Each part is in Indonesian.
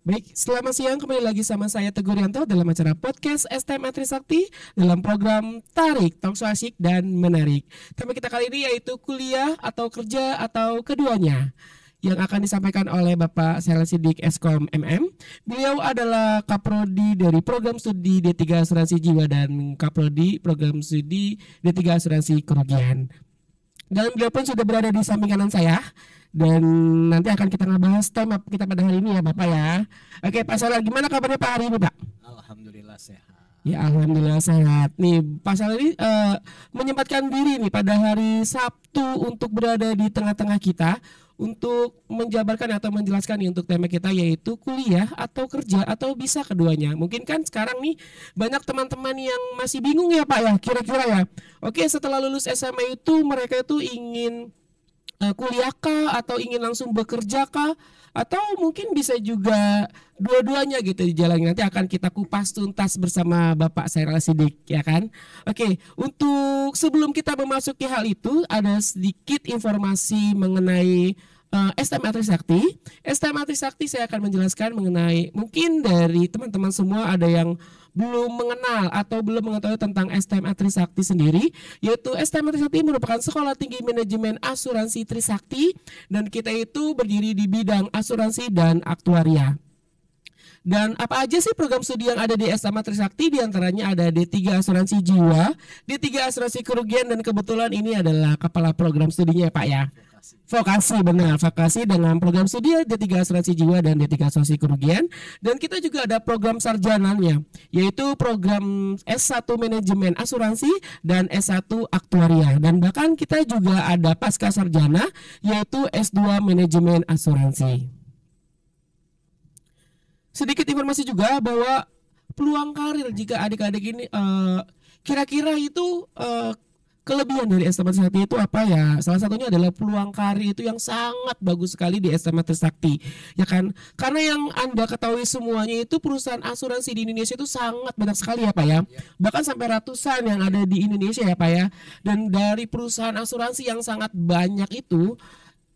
Baik, selamat siang, kembali lagi sama saya Teguh Rianto dalam acara podcast STM Trisakti dalam program Tarik, Talkshow Asyik dan Menarik. Tema kita kali ini yaitu kuliah atau kerja atau keduanya, yang akan disampaikan oleh Bapak Syahril Siddiq Eskom MM. Beliau adalah Kaprodi dari Program Studi D3 Asuransi Jiwa dan Kaprodi Program Studi D3 Asuransi Kerugian. Dan beliau pun sudah berada di samping kanan saya. Dan nanti akan kita ngebahas tema kita pada hari ini ya Bapak ya. Oke Pak Syahril, gimana kabarnya Pak hari ini Pak? Alhamdulillah sehat. Ya Alhamdulillah sehat. Nih Pak Syahril ini menyempatkan diri nih pada hari Sabtu untuk berada di tengah-tengah kita untuk menjabarkan atau menjelaskan nih untuk tema kita yaitu kuliah atau kerja atau bisa keduanya. Mungkin kan sekarang nih banyak teman-teman yang masih bingung ya Pak ya, kira-kira ya. Oke, setelah lulus SMA itu mereka itu ingin kuliah kah atau ingin langsung bekerja kah atau mungkin bisa juga dua-duanya gitu dijalani. Nanti akan kita kupas tuntas bersama Bapak Syahril Siddiq ya kan. Oke, untuk sebelum kita memasuki hal itu ada sedikit informasi mengenai STM Trisakti. STM Trisakti saya akan menjelaskan mengenai, mungkin dari teman-teman semua ada yang belum mengenal atau belum mengetahui tentang STM Trisakti sendiri, yaitu STM Trisakti merupakan Sekolah Tinggi Manajemen Asuransi Trisakti dan kita itu berdiri di bidang asuransi dan aktuaria. Dan apa aja sih program studi yang ada di SMA Trisakti? Di antaranya ada D3 Asuransi Jiwa, D3 Asuransi Kerugian, dan kebetulan ini adalah kepala program studinya ya Pak ya. Vokasi, benar, vokasi dengan program studi D3 Asuransi Jiwa dan D3 Asuransi Kerugian. Dan kita juga ada program sarjananya, yaitu program S1 Manajemen Asuransi dan S1 Aktuaria. Dan bahkan kita juga ada pasca sarjana, yaitu S2 Manajemen Asuransi. Sedikit informasi juga bahwa peluang karir jika adik-adik ini kira-kira itu kelebihan dari SMA Trisakti itu apa ya? Salah satunya adalah peluang karir itu yang sangat bagus sekali di SMA Trisakti, ya kan? Karena yang Anda ketahui semuanya itu perusahaan asuransi di Indonesia itu sangat banyak sekali ya Pak ya. Bahkan sampai ratusan yang ada di Indonesia ya Pak ya. Dan dari perusahaan asuransi yang sangat banyak itu,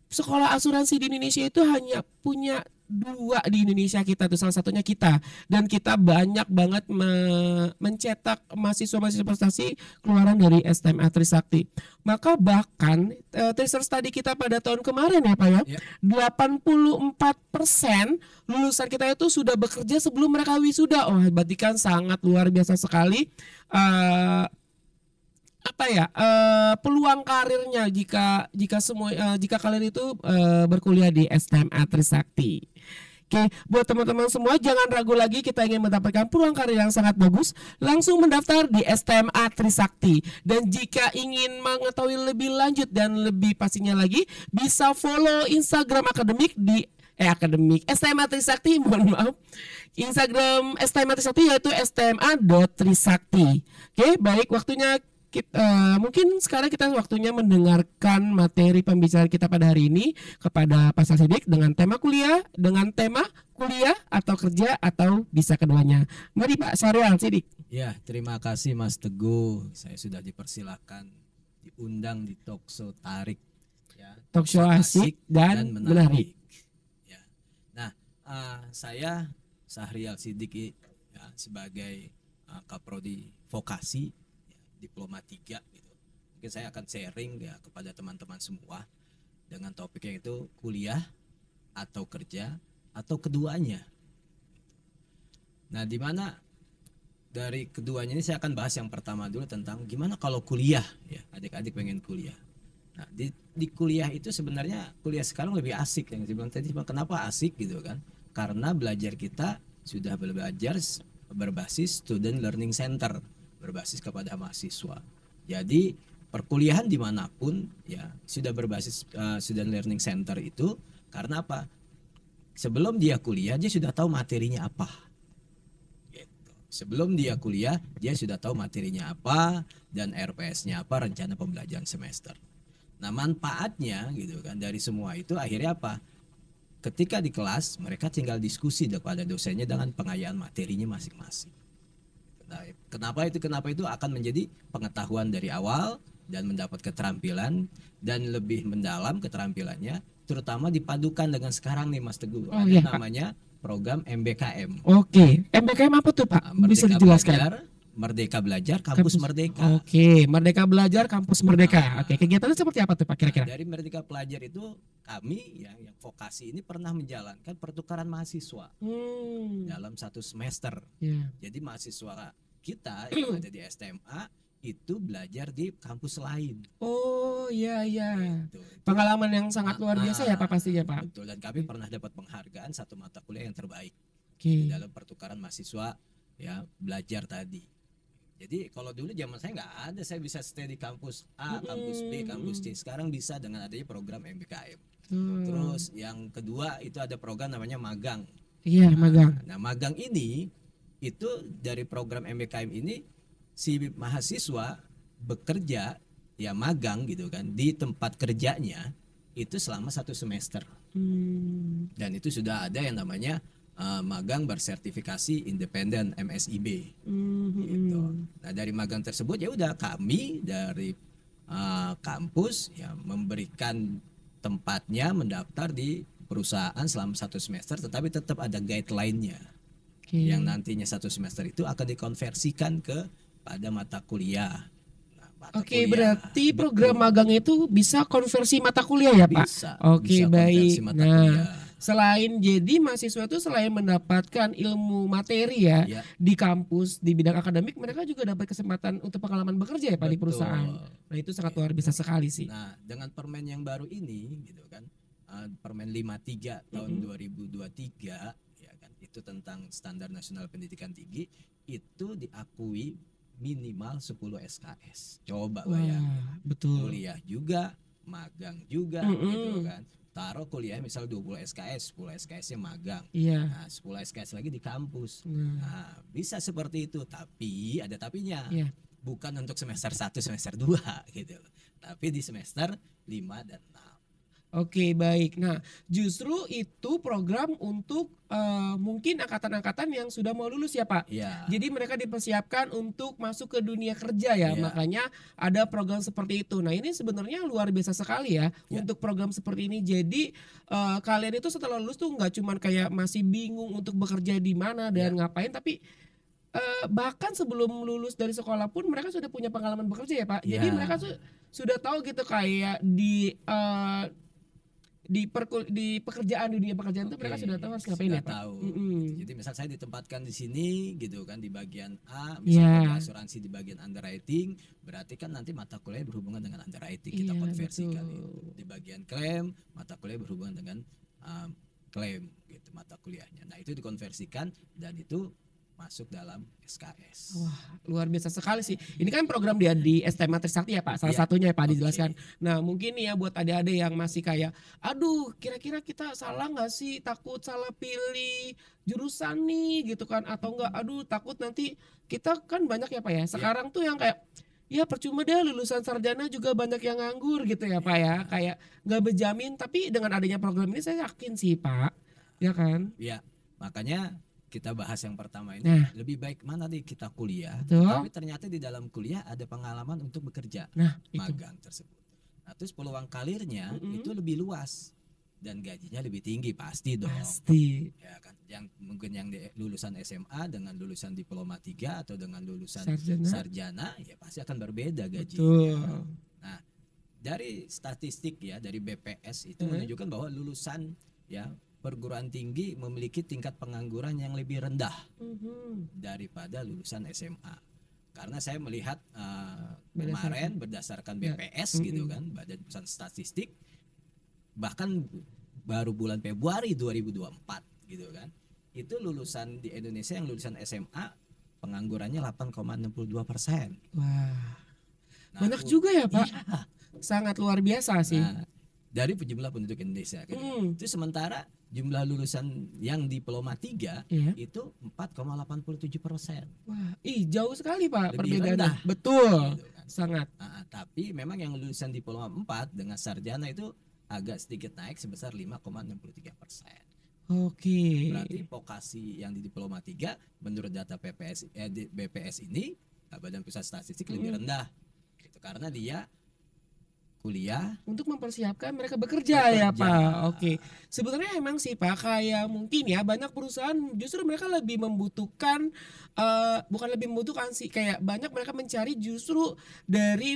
sekolah asuransi di Indonesia itu hanya punya 2 di Indonesia kita tuh, salah satunya kita, dan kita banyak banget mencetak mahasiswa-mahasiswa prestasi keluaran dari STM Trisakti. Maka bahkan research study kita pada tahun kemarin ya Pak ya, 84% lulusan kita itu sudah bekerja sebelum mereka wisuda. Oh, berarti kan sangat luar biasa sekali peluang karirnya jika kalian itu berkuliah di STM Trisakti. Oke, buat teman-teman semua jangan ragu lagi, kita ingin mendapatkan peluang karir yang sangat bagus, langsung mendaftar di STM Trisakti. Dan jika ingin mengetahui lebih lanjut dan lebih pastinya lagi, bisa follow Instagram akademik di STM Trisakti, mohon maaf. Instagram STM Trisakti yaitu stma.trisakti. Oke, baik, waktunya mungkin sekarang kita waktunya mendengarkan materi pembicaraan kita pada hari ini kepada Pak Syahril Siddiq dengan tema kuliah atau kerja atau bisa keduanya. Mari Pak Syahril Siddiq. Ya, terima kasih Mas Teguh. Saya sudah dipersilakan diundang di talkshow Tarik ya. Talkshow Asyik dan Menarik. Ya. Nah, saya Syahril Siddiq ya, sebagai Kaprodi Vokasi Diploma 3 gitu. Mungkin saya akan sharing ya kepada teman-teman semua dengan topik yang itu kuliah atau kerja atau keduanya. Nah, di mana dari keduanya ini saya akan bahas yang pertama dulu tentang gimana kalau kuliah ya, adik-adik pengen kuliah. Nah, di kuliah itu sebenarnya kuliah sekarang lebih asik yang saya bilang tadi. Kenapa asik gitu kan? Karena belajar kita sudah belajar berbasis student learning center, berbasis kepada mahasiswa. Jadi perkuliahan dimanapun ya sudah berbasis student learning center itu karena apa? Sebelum dia kuliah dia sudah tahu materinya apa. Gitu. Sebelum dia kuliah dia sudah tahu materinya apa dan RPS-nya apa, rencana pembelajaran semester. Nah, manfaatnya gitu kan dari semua itu akhirnya apa? Ketika di kelas mereka tinggal diskusi kepada dosennya dengan pengayaan materinya masing-masing. Kenapa itu akan menjadi pengetahuan dari awal dan mendapat keterampilan dan lebih mendalam keterampilannya, terutama dipadukan dengan sekarang nih Mas Teguh, namanya program MBKM. Oke, MBKM apa tuh Pak? Bisa dijelaskan? Merdeka Belajar, Kampus Merdeka. Oke, Merdeka Belajar, Kampus Merdeka. Oke, kegiatannya seperti apa tuh Pak kira-kira? Dari Merdeka Pelajar itu kami yang vokasi ini pernah menjalankan pertukaran mahasiswa dalam satu semester. Jadi mahasiswa kita yang ada di SMA itu belajar di kampus lain. Oh iya. Gitu. Pengalaman yang sangat luar biasa ya Pak pastinya Pak. Betul, dan kami pernah dapat penghargaan satu mata kuliah yang terbaik dalam pertukaran mahasiswa ya belajar tadi. Jadi kalau dulu zaman saya nggak ada, saya bisa stay di kampus A, kampus B, kampus C. Sekarang bisa dengan adanya program MBKM. Terus yang kedua itu ada program namanya magang. Iya, magang. Nah, magang ini itu dari program MBKM ini si mahasiswa bekerja ya magang gitu kan di tempat kerjanya itu selama 1 semester. Dan itu sudah ada yang namanya magang bersertifikasi independen MSIB. Gitu. Nah dari magang tersebut ya udah kami dari kampus ya memberikan tempatnya mendaftar di perusahaan selama 1 semester, tetapi tetap ada guideline-nya yang nantinya 1 semester itu akan dikonversikan ke pada mata kuliah. Oke, berarti program magang itu bisa konversi mata kuliah ya Pak? Bisa. Oke, bisa baik. Kuliah. Selain jadi mahasiswa itu selain mendapatkan ilmu materi ya di kampus di bidang akademik, mereka juga dapat kesempatan untuk pengalaman bekerja ya Pak di perusahaan. Nah itu sangat luar biasa sekali sih. Nah dengan permen yang baru ini gitu kan, Permen 53 tahun 2023 ya kan, itu tentang standar nasional pendidikan tinggi itu diakui minimal 10 SKS. Coba bayangin. Betul. Kuliah juga, magang juga gitu kan. Taruh kuliah misal 20 SKS, 10 SKS-nya magang. Nah, 10 SKS lagi di kampus. Nah, bisa seperti itu, tapi ada tapinya. Bukan untuk semester 1, semester 2 gitu. Tapi di semester 5 dan 6. Oke, baik. Nah, justru itu program untuk mungkin angkatan-angkatan yang sudah mau lulus ya Pak. Jadi mereka dipersiapkan untuk masuk ke dunia kerja ya. Makanya ada program seperti itu. Nah ini sebenarnya luar biasa sekali ya untuk program seperti ini. Jadi kalian itu setelah lulus tuh nggak cuman kayak masih bingung untuk bekerja di mana dan ngapain, tapi bahkan sebelum lulus dari sekolah pun mereka sudah punya pengalaman bekerja ya Pak. Jadi mereka sudah tahu gitu kayak di pekerjaan, di dunia pekerjaan itu mereka sudah tahu harus ngapain ya Pak. Jadi misal saya ditempatkan di sini gitu kan di bagian A, misalnya asuransi di bagian underwriting, berarti kan nanti mata kuliah berhubungan dengan underwriting kita konversikan di bagian klaim, mata kuliah berhubungan dengan klaim gitu mata kuliahnya. Nah itu dikonversikan dan itu masuk dalam SKS. Wah, luar biasa sekali sih. Ini kan program dia di STMA Trisakti ya Pak, salah satunya ya Pak dijelaskan. Nah mungkin nih ya buat adik-adik yang masih kayak, aduh kira-kira kita salah nggak sih, takut salah pilih jurusan nih gitu kan, atau enggak, aduh takut nanti kita kan banyak ya Pak ya. Sekarang tuh yang kayak, ya percuma deh lulusan sarjana juga banyak yang nganggur gitu ya Pak ya, kayak nggak berjamin. Tapi dengan adanya program ini saya yakin sih Pak, ya kan? Iya, makanya kita bahas yang pertama ini lebih baik mana nih kita kuliah, tapi ternyata di dalam kuliah ada pengalaman untuk bekerja, magang tersebut. Nah terus peluang karirnya itu lebih luas dan gajinya lebih tinggi pasti dong. Pasti. Ya kan, yang mungkin yang lulusan SMA dengan lulusan diploma 3 atau dengan lulusan sarjana ya pasti akan berbeda gajinya. Nah dari statistik ya dari BPS itu menunjukkan bahwa lulusan ya perguruan tinggi memiliki tingkat pengangguran yang lebih rendah daripada lulusan SMA. Karena saya melihat kemarin berdasarkan BPS gitu kan, Badan Pusat Statistik, bahkan baru bulan Februari 2024 gitu kan, itu lulusan di Indonesia yang lulusan SMA penganggurannya 8,62%. Wah, banyak juga ya Pak. Sangat luar biasa sih. Dari jumlah penduduk Indonesia gitu. Itu sementara jumlah lulusan yang diploma 3 itu 4,87%. Wah, jauh sekali Pak perbedaannya. Rendah. Betul, gitu kan. Sangat. Tapi memang yang lulusan diploma 4 dengan sarjana itu agak sedikit naik sebesar 5,63%. Oke. Berarti vokasi yang di diploma 3 menurut data BPS ini Badan Pusat Statistik lebih rendah. Gitu, karena dia kuliah untuk mempersiapkan mereka bekerja ya bekerja. Pak. Oke. Sebenarnya emang sih Pak kayak mungkin ya banyak perusahaan justru mereka lebih membutuhkan bukan lebih membutuhkan sih kayak banyak mereka mencari justru dari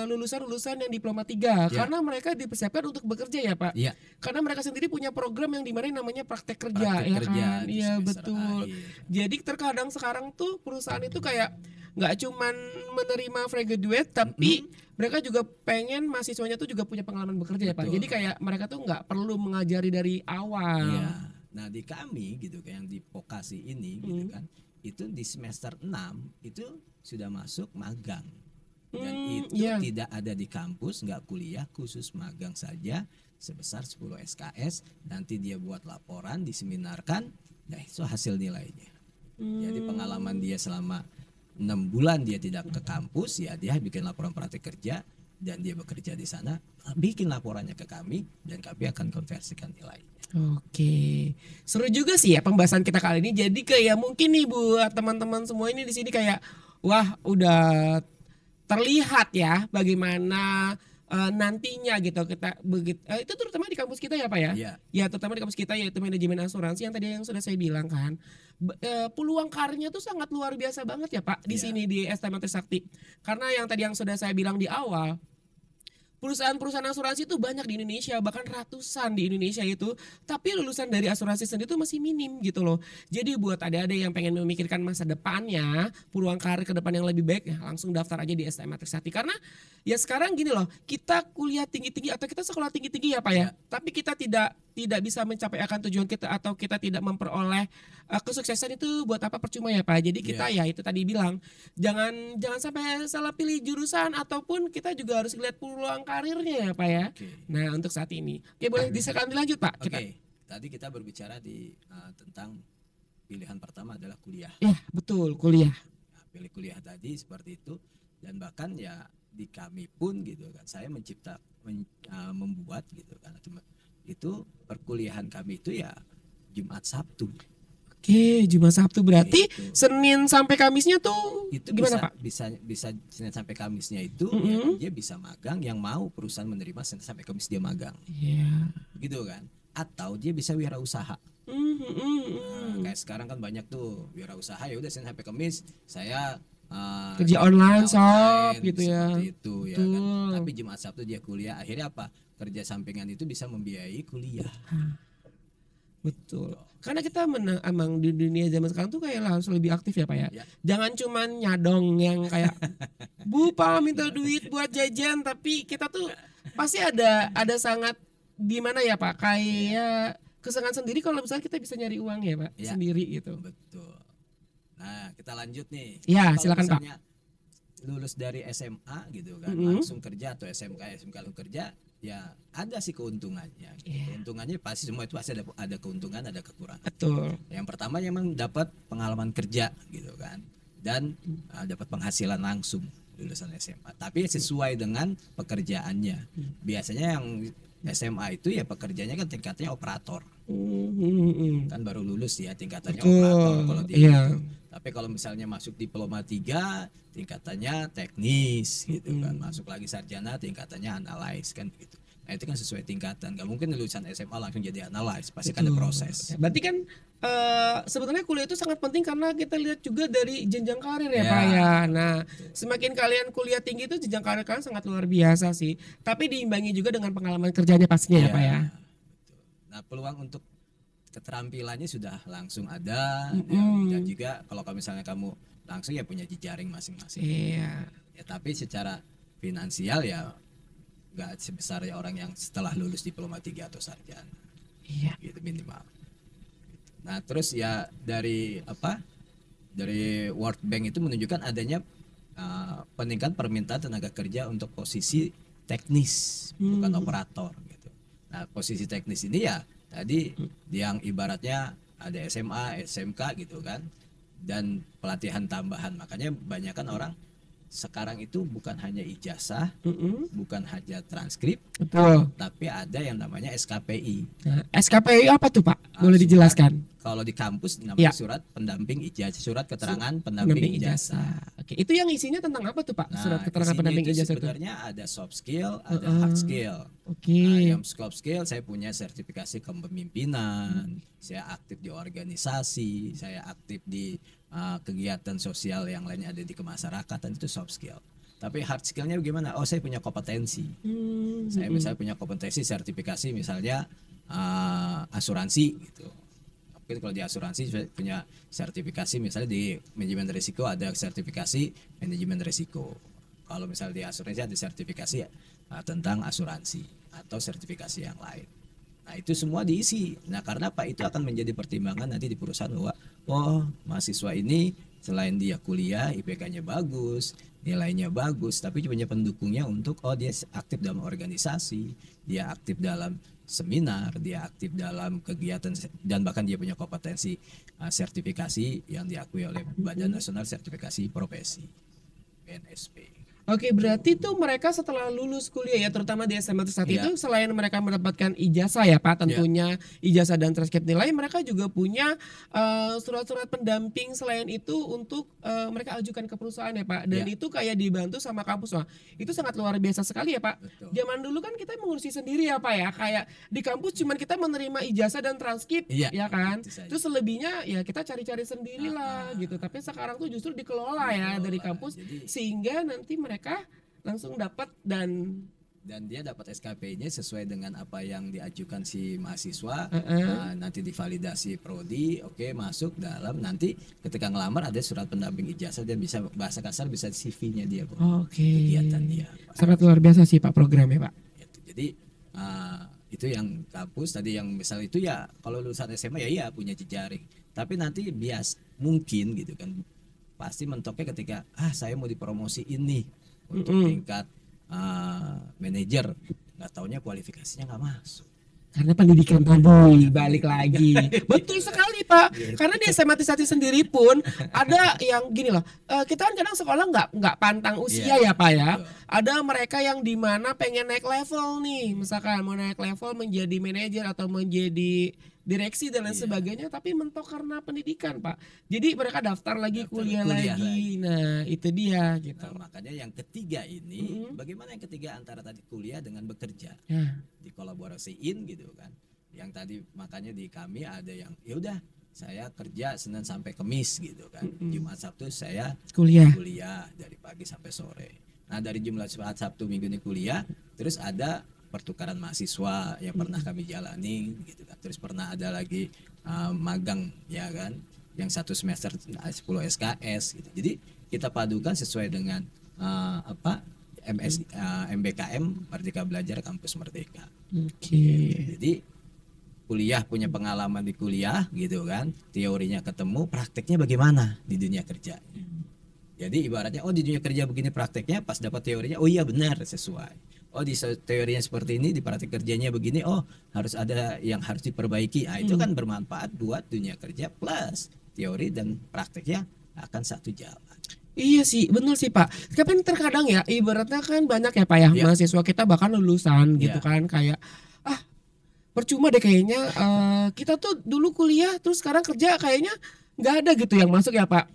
lulusan-lulusan yang diploma 3 Ya, karena mereka dipersiapkan untuk bekerja ya Pak. iya, Karena mereka sendiri punya program yang dimana namanya praktek kerja praktek ya kerja kan. di Iya semester betul. akhir. Jadi terkadang sekarang tuh perusahaan itu kayak nggak cuman menerima fresh graduate tapi Mm-mm, mereka juga pengen mahasiswanya tuh juga punya pengalaman bekerja ya Pak. Jadi betul. kayak mereka tuh nggak perlu mengajari dari awal. Iya. Nah, di kami gitu kan yang di vokasi ini gitu Hmm. kan, itu di semester 6 itu sudah masuk magang. Dan itu Iya. tidak ada di kampus, nggak kuliah, khusus magang saja sebesar 10 SKS. Nanti dia buat laporan, diseminarkan, ya itu hasil nilainya. Jadi pengalaman dia selama 6 bulan dia tidak ke kampus, ya dia bikin laporan praktek kerja dan dia bekerja di sana, bikin laporannya ke kami dan kami akan konversikan nilainya. Oke, seru juga sih ya pembahasan kita kali ini. Jadi kayak mungkin nih buat teman-teman semua ini di sini kayak wah udah terlihat ya bagaimana nantinya gitu kita begitu itu terutama di kampus kita ya Pak ya. Iya, Ya terutama di kampus kita yaitu manajemen asuransi yang tadi yang sudah saya bilang kan. Peluang karirnya tuh sangat luar biasa banget ya Pak di iya, sini di STM Trisakti. Karena yang tadi yang sudah saya bilang di awal perusahaan-perusahaan asuransi itu banyak di Indonesia, bahkan ratusan di Indonesia itu, tapi lulusan dari asuransi sendiri itu masih minim gitu loh. Jadi buat adik-adik yang pengen memikirkan masa depannya, peluang karir ke depan yang lebih baik, ya langsung daftar aja di STM Trisakti. Karena ya sekarang gini loh, kita kuliah tinggi-tinggi atau kita sekolah tinggi-tinggi ya Pak ya, Ya. tapi kita tidak bisa mencapai akan tujuan kita atau kita tidak memperoleh kesuksesan itu buat apa percuma ya Pak. Jadi kita ya itu tadi bilang jangan jangan sampai salah pilih jurusan ataupun kita juga harus lihat peluang karirnya ya Pak ya. oke. Nah untuk saat ini, oke boleh diserahkan dilanjut Pak. Oke, Kita, tadi kita berbicara tentang pilihan pertama adalah kuliah. ya betul kuliah. Nah, pilih kuliah tadi seperti itu dan bahkan ya di kami pun gitu kan saya membuat gitu kan itu perkuliahan kami itu ya Jumat Sabtu. Oke Jumat Sabtu berarti Gitu. Senin sampai Kamisnya tuh Itu gimana Pak? bisa Senin sampai Kamisnya itu ya, Mm-mm. dia bisa magang yang mau perusahaan menerima Senin sampai Kamis dia magang Iya. gitu kan, atau dia bisa wirausaha. Nah, kayak sekarang kan banyak tuh wirausaha ya udah Senin sampai Kamis saya Kerja online, shop online, gitu ya. seperti itu ya kan. Betul. Tapi Jumat Sabtu dia kuliah, akhirnya apa, kerja sampingan itu bisa membiayai kuliah. Betul. Karena kita emang di dunia zaman sekarang tuh kayak harus lebih aktif ya Pak ya. Ya. Jangan cuman nyadong yang kayak Bu Pak minta duit buat jajan tapi kita tuh pasti ada sangat gimana ya Pak kayak kesenangan sendiri kalau misalnya kita bisa nyari uang ya Pak Ya. sendiri gitu. Betul. Nah, kita lanjut nih. Ya, Kalau silakan, Pak. misalnya lulus dari SMA gitu kan, Mm-mm. langsung kerja atau SMK lalu kerja, ya ada sih keuntungannya. Gitu. Iya. Keuntungannya pasti semua itu pasti ada keuntungan, ada kekurangan. Betul. Yang pertama memang dapat pengalaman kerja gitu kan, dan dapat penghasilan langsung lulusan SMA. Tapi sesuai dengan pekerjaannya. Biasanya yang SMA itu ya pekerjaannya kan tingkatnya operator. Kan baru lulus ya tingkatannya Betul, operator kalau dia iya. gitu. Tapi kalau misalnya masuk diploma 3 tingkatannya teknis gitu kan, masuk lagi sarjana tingkatannya analis kan gitu. Nah itu kan sesuai tingkatan, nggak mungkin lulusan SMA langsung jadi analis, pasti kan ada Betul. proses. Ya, berarti kan sebetulnya kuliah itu sangat penting karena kita lihat juga dari jenjang karir ya Ya, Pak ya. Nah, semakin kalian kuliah tinggi itu jenjang karir kalian sangat luar biasa sih. Tapi diimbangi juga dengan pengalaman kerjanya pastinya ya Pak ya. Betul. Nah peluang untuk keterampilannya sudah langsung ada, Mm-mm. dan juga kalau misalnya kamu langsung ya punya jejaring masing-masing. Iya. Ya tapi secara finansial ya nggak sebesar ya orang yang setelah lulus diploma 3 atau sarjana Iya. gitu minimal. Nah terus ya dari World Bank itu menunjukkan adanya peningkatan permintaan tenaga kerja untuk posisi teknis bukan operator gitu. Nah posisi teknis ini ya tadi yang ibaratnya ada SMA, SMK gitu kan, dan pelatihan tambahan. Makanya banyakkan orang sekarang itu bukan hanya ijazah, bukan hanya transkrip, Betul. tapi ada yang namanya SKPI. Nah, SKPI apa tuh Pak? Boleh Surat dijelaskan? kalau di kampus Ya. namanya surat pendamping ijazah, surat keterangan Pendamping pendamping ijazah. Oke, itu yang isinya tentang apa tuh Pak? Surat Nah, keterangan isinya pendamping itu ijazah itu. sebenarnya ada soft skill, ada Heeh. hard skill. Oke. Nah, yang soft skill saya punya sertifikasi kepemimpinan, saya aktif di organisasi, saya aktif di kegiatan sosial yang lainnya ada di kemasyarakatan, itu soft skill. Tapi hard skillnya bagaimana? Oh, saya punya kompetensi. Saya misalnya punya kompetensi sertifikasi misalnya asuransi gitu. Mungkin kalau di asuransi saya punya sertifikasi misalnya di manajemen risiko ada sertifikasi manajemen risiko. Kalau misalnya di asuransi ada sertifikasi tentang asuransi atau sertifikasi yang lain. Nah, itu semua diisi. Nah, karena apa? Itu akan menjadi pertimbangan nanti di perusahaan bahwa oh, mahasiswa ini selain dia kuliah IPK-nya bagus, nilainya bagus, tapi punya pendukungnya untuk oh dia aktif dalam organisasi, dia aktif dalam seminar, dia aktif dalam kegiatan dan bahkan dia punya kompetensi sertifikasi yang diakui oleh Badan Nasional Sertifikasi Profesi BNSP. Oke, berarti tuh mereka setelah lulus kuliah ya, terutama di SMA saat Iya. itu, selain mereka mendapatkan ijazah ya Pak, tentunya ijazah dan transkrip nilai, mereka juga punya surat-surat pendamping selain itu untuk mereka ajukan ke perusahaan ya Pak. Dan Iya. itu kayak dibantu sama kampus. Wah, itu sangat luar biasa sekali ya Pak. Betul. Zaman dulu kan kita mengurusi sendiri ya Pak ya, kayak di kampus cuman kita menerima ijazah dan transkrip Iya, ya kan. itu saja. Terus selebihnya ya kita cari-cari sendiri lah gitu. Tapi sekarang tuh justru dikelola ya dari kampus, Jadi sehingga nanti mereka langsung dapat dan dia dapat SKP-nya sesuai dengan apa yang diajukan si mahasiswa. Heeh. Nanti divalidasi prodi, oke, masuk dalam, nanti ketika ngelamar ada surat pendamping ijazah, dia bisa bahasa kasar bisa CV-nya dia kok. Oke. Kegiatan dia, Pak. Sangat luar biasa sih Pak programnya Pak. Gitu. Jadi itu yang kampus tadi yang misal itu ya kalau lulusan SMA ya iya punya jejaring, tapi nanti mungkin gitu kan pasti mentoknya ketika saya mau dipromosi ini untuk tingkat manajer, nggak taunya kualifikasinya nggak masuk. Karena pendidikan tadi balik lagi. Betul sekali Pak. Karena di SMA Trisakti sendiri pun ada yang gini loh. Kita kan kadang sekolah nggak pantang usia ya Pak ya. Ada mereka yang dimana pengen naik level nih. Misalkan mau naik level menjadi manajer atau menjadi direksi dan lain sebagainya, tapi mentok karena pendidikan Pak. Jadi mereka daftar lagi kuliah lagi. Nah itu dia gitu. Nah, makanya yang ketiga ini, bagaimana yang ketiga antara tadi kuliah dengan bekerja, dikolaborasiin gitu kan. Yang tadi makanya di kami ada yang ya udah saya kerja Senin sampai Kamis gitu kan. Jumat Sabtu saya kuliah dari pagi sampai sore. Nah dari jumlah Sabtu Minggu ini kuliah, terus ada pertukaran mahasiswa yang pernah kami jalani gitu kan. Terus pernah ada lagi magang ya kan, yang 1 semester 10 SKS gitu. Jadi kita padukan sesuai dengan MBKM Merdeka Belajar Kampus Merdeka. Jadi kuliah punya pengalaman di kuliah gitu kan, teorinya ketemu, prakteknya bagaimana di dunia kerja. Jadi ibaratnya di dunia kerja begini prakteknya, pas dapat teorinya oh iya benar sesuai. Di teorinya seperti ini, di praktik kerjanya begini, harus ada yang harus diperbaiki. Itu kan bermanfaat buat dunia kerja, plus teori dan prakteknya akan satu jalan. Iya sih, benar sih Pak. Tapi terkadang ya, ibaratnya kan banyak ya Pak ya, mahasiswa kita bahkan lulusan gitu kan, kayak percuma deh kayaknya kita tuh dulu kuliah terus sekarang kerja kayaknya nggak ada gitu yang masuk ya Pak.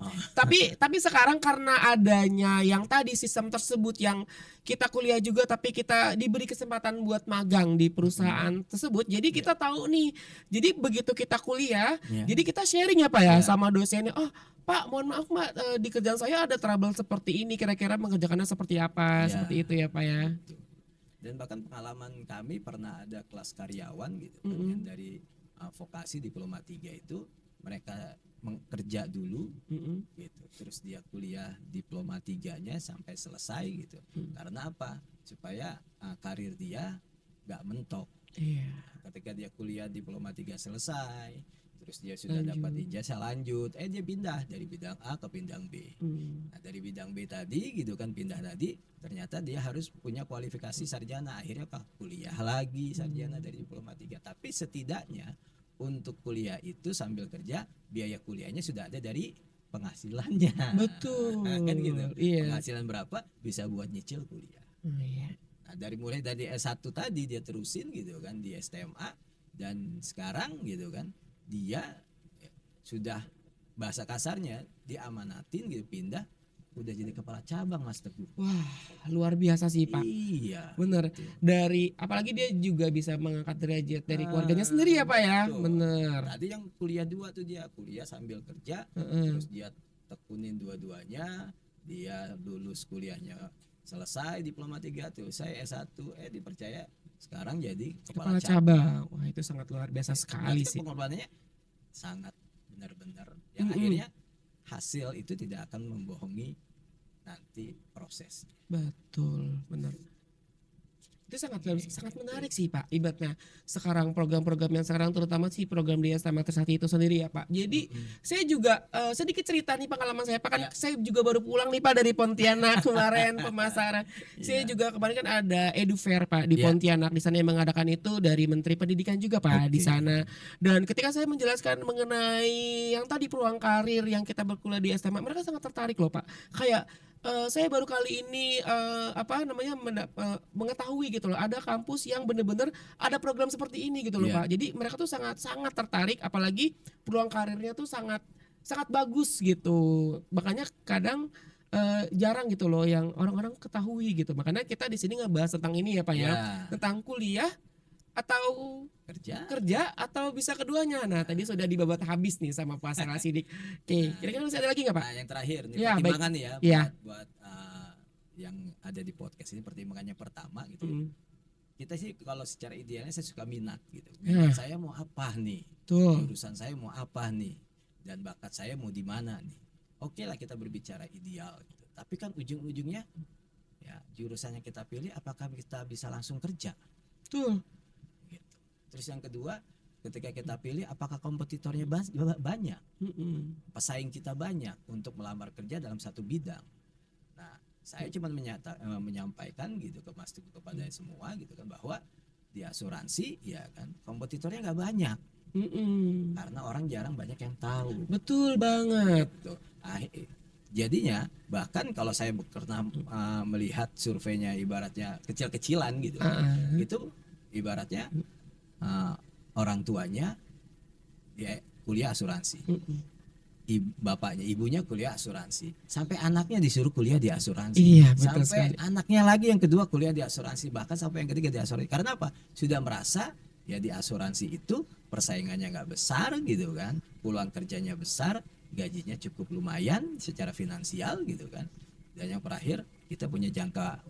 Tapi sekarang karena adanya yang tadi sistem tersebut yang kita kuliah juga tapi kita diberi kesempatan buat magang di perusahaan tersebut. Jadi kita tahu nih. Jadi begitu kita kuliah, jadi kita sharing ya Pak ya sama dosennya. Pak, mohon maaf Pak, di kerjaan saya ada trouble seperti ini. Kira-kira mengerjakannya seperti apa? Seperti itu ya Pak ya. Dan bahkan pengalaman kami pernah ada kelas karyawan gitu kan, yang dari vokasi diploma 3 itu mereka kerja dulu gitu, terus dia kuliah diploma 3-nya sampai selesai gitu. Karena apa? Supaya karir dia nggak mentok. Ketika dia kuliah diploma 3 selesai, terus dia sudah dapat ijazah lanjut, dia pindah dari bidang A ke bidang B. Nah dari bidang B tadi gitu kan, pindah tadi ternyata dia harus punya kualifikasi sarjana, akhirnya kuliah lagi sarjana dari diploma 3. Tapi setidaknya untuk kuliah itu sambil kerja, biaya kuliahnya sudah ada dari penghasilannya. Betul. Kan gitu. Penghasilan berapa bisa buat nyicil kuliah. Nah, mulai dari S1 tadi dia terusin gitu kan di STMA, dan sekarang gitu kan dia sudah bahasa kasarnya diamanatin gitu pindah udah jadi kepala cabang Mas Teguh. Wah, luar biasa sih Pak. Iya. Bener. Betul. Dari apalagi dia juga bisa mengangkat derajat dari keluarganya sendiri ya Pak ya. Betul. Bener. Tadi yang kuliah 2 tuh dia kuliah sambil kerja, Heeh. terus dia tekunin dua-duanya, dia lulus kuliahnya selesai diploma 3 tuh, saya S1 dipercaya sekarang jadi Kepala kepala cabang. cabang. Wah, itu sangat luar biasa sekali Berarti kan sih. pengorbanannya sangat benar-benar yang Mm-mm. akhirnya hasil itu tidak akan membohongi nanti proses. Betul, benar. Itu sangat menarik sih Pak. Ibaratnya sekarang program-program yang sekarang terutama sih program dia sama Trisakti itu sendiri ya Pak. Jadi saya juga sedikit cerita nih pengalaman saya Pak, kan Ya. saya juga baru pulang nih Pak dari Pontianak kemarin pemasaran. Saya Iya. juga kemarin kan ada Edu Fair Pak di Ya. Pontianak, di sana yang mengadakan itu dari Menteri Pendidikan juga Pak di Oke. sana. Dan ketika saya menjelaskan mengenai yang tadi peluang karir yang kita berkuliah di SMA, mereka sangat tertarik loh Pak. Kayak saya baru kali ini mengetahui gitu loh ada kampus yang bener-bener ada program seperti ini gitu loh Iya. Pak. Jadi mereka tuh sangat sangat tertarik, apalagi peluang karirnya tuh sangat sangat bagus gitu. Makanya kadang jarang gitu loh yang orang-orang ketahui gitu. Makanya kita di sini ngebahas tentang ini ya Pak ya, Ya, tentang kuliah atau kerja atau bisa keduanya. Nah tadi sudah dibabat habis nih sama Pak Sarah Sidik. Oke, kira-kira masih ada lagi nggak Pak? Nah, yang terakhir nih Ya, pertimbangan nih ya Ya. buat yang ada di podcast ini pertimbangannya pertama gitu. Mm, Kita sih kalau secara idealnya saya suka minat gitu. Ya. Minat saya mau apa nih? tuh. Jurusan saya mau apa nih? Dan bakat saya mau di mana nih? Oke lah kita berbicara ideal gitu. Tapi kan ujung-ujungnya ya jurusan yang kita pilih apakah kita bisa langsung kerja? Tuh. Gitu. Terus yang kedua, ketika kita pilih apakah kompetitornya banyak? Mm-mm. Pesaing kita banyak untuk melamar kerja dalam satu bidang. Nah, saya cuma menyampaikan gitu ke Mas Teguh kepada semua gitu kan bahwa di asuransi ya kan kompetitornya nggak banyak Mm-mm. karena orang jarang banyak yang tahu. Betul banget. Tuh. Jadinya bahkan kalau saya pernah melihat surveinya ibaratnya kecil-kecilan gitu, Ah. itu ibaratnya orang tuanya dia kuliah asuransi. Mm-mm. Bapaknya ibunya kuliah asuransi sampai anaknya disuruh kuliah di asuransi Iya, betul sampai sekali. anaknya lagi yang kedua kuliah di asuransi bahkan sampai yang ketiga di asuransi karena apa sudah merasa ya di asuransi itu persaingannya nggak besar gitu kan peluang kerjanya besar gajinya cukup lumayan secara finansial gitu kan dan yang terakhir kita punya jangka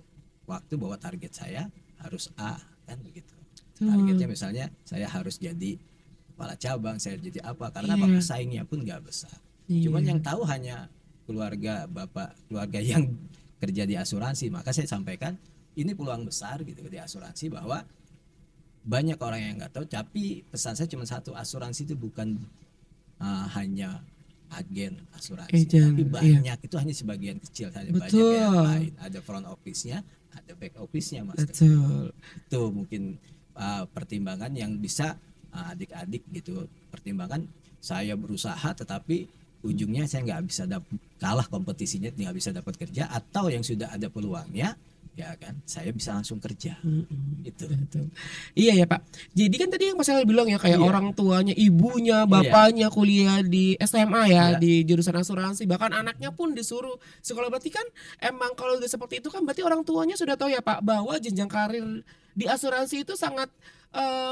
waktu bahwa target saya harus A kan begitu targetnya misalnya saya harus jadi kepala cabang saya jadi apa karena apa Iya. pesaingnya pun nggak besar. Iya. Cuman yang tahu hanya keluarga yang kerja di asuransi. Maka saya sampaikan ini peluang besar gitu di asuransi bahwa banyak orang yang nggak tahu. Tapi pesan saya cuma satu, asuransi itu bukan hanya agen asuransi, Agent, tapi banyak itu hanya sebagian kecil saja. Banyak Betul. yang lain. Ada front office-nya, ada back office-nya, Mas. Betul. Itu mungkin pertimbangan yang bisa adik-adik gitu pertimbangan. Saya berusaha tetapi ujungnya saya nggak bisa kalah kompetisinya, nggak bisa dapat kerja atau yang sudah ada peluangnya ya kan saya bisa langsung kerja. Mm-mm. Itu Betul. Iya ya Pak. Jadi kan tadi yang Mas Elal bilang ya kayak Iya. orang tuanya, ibunya, bapaknya kuliah di SMA ya, Iya. di jurusan asuransi, bahkan anaknya pun disuruh sekolah. Berarti kan emang kalau udah seperti itu kan berarti orang tuanya sudah tahu ya Pak bahwa jenjang karir di asuransi itu sangat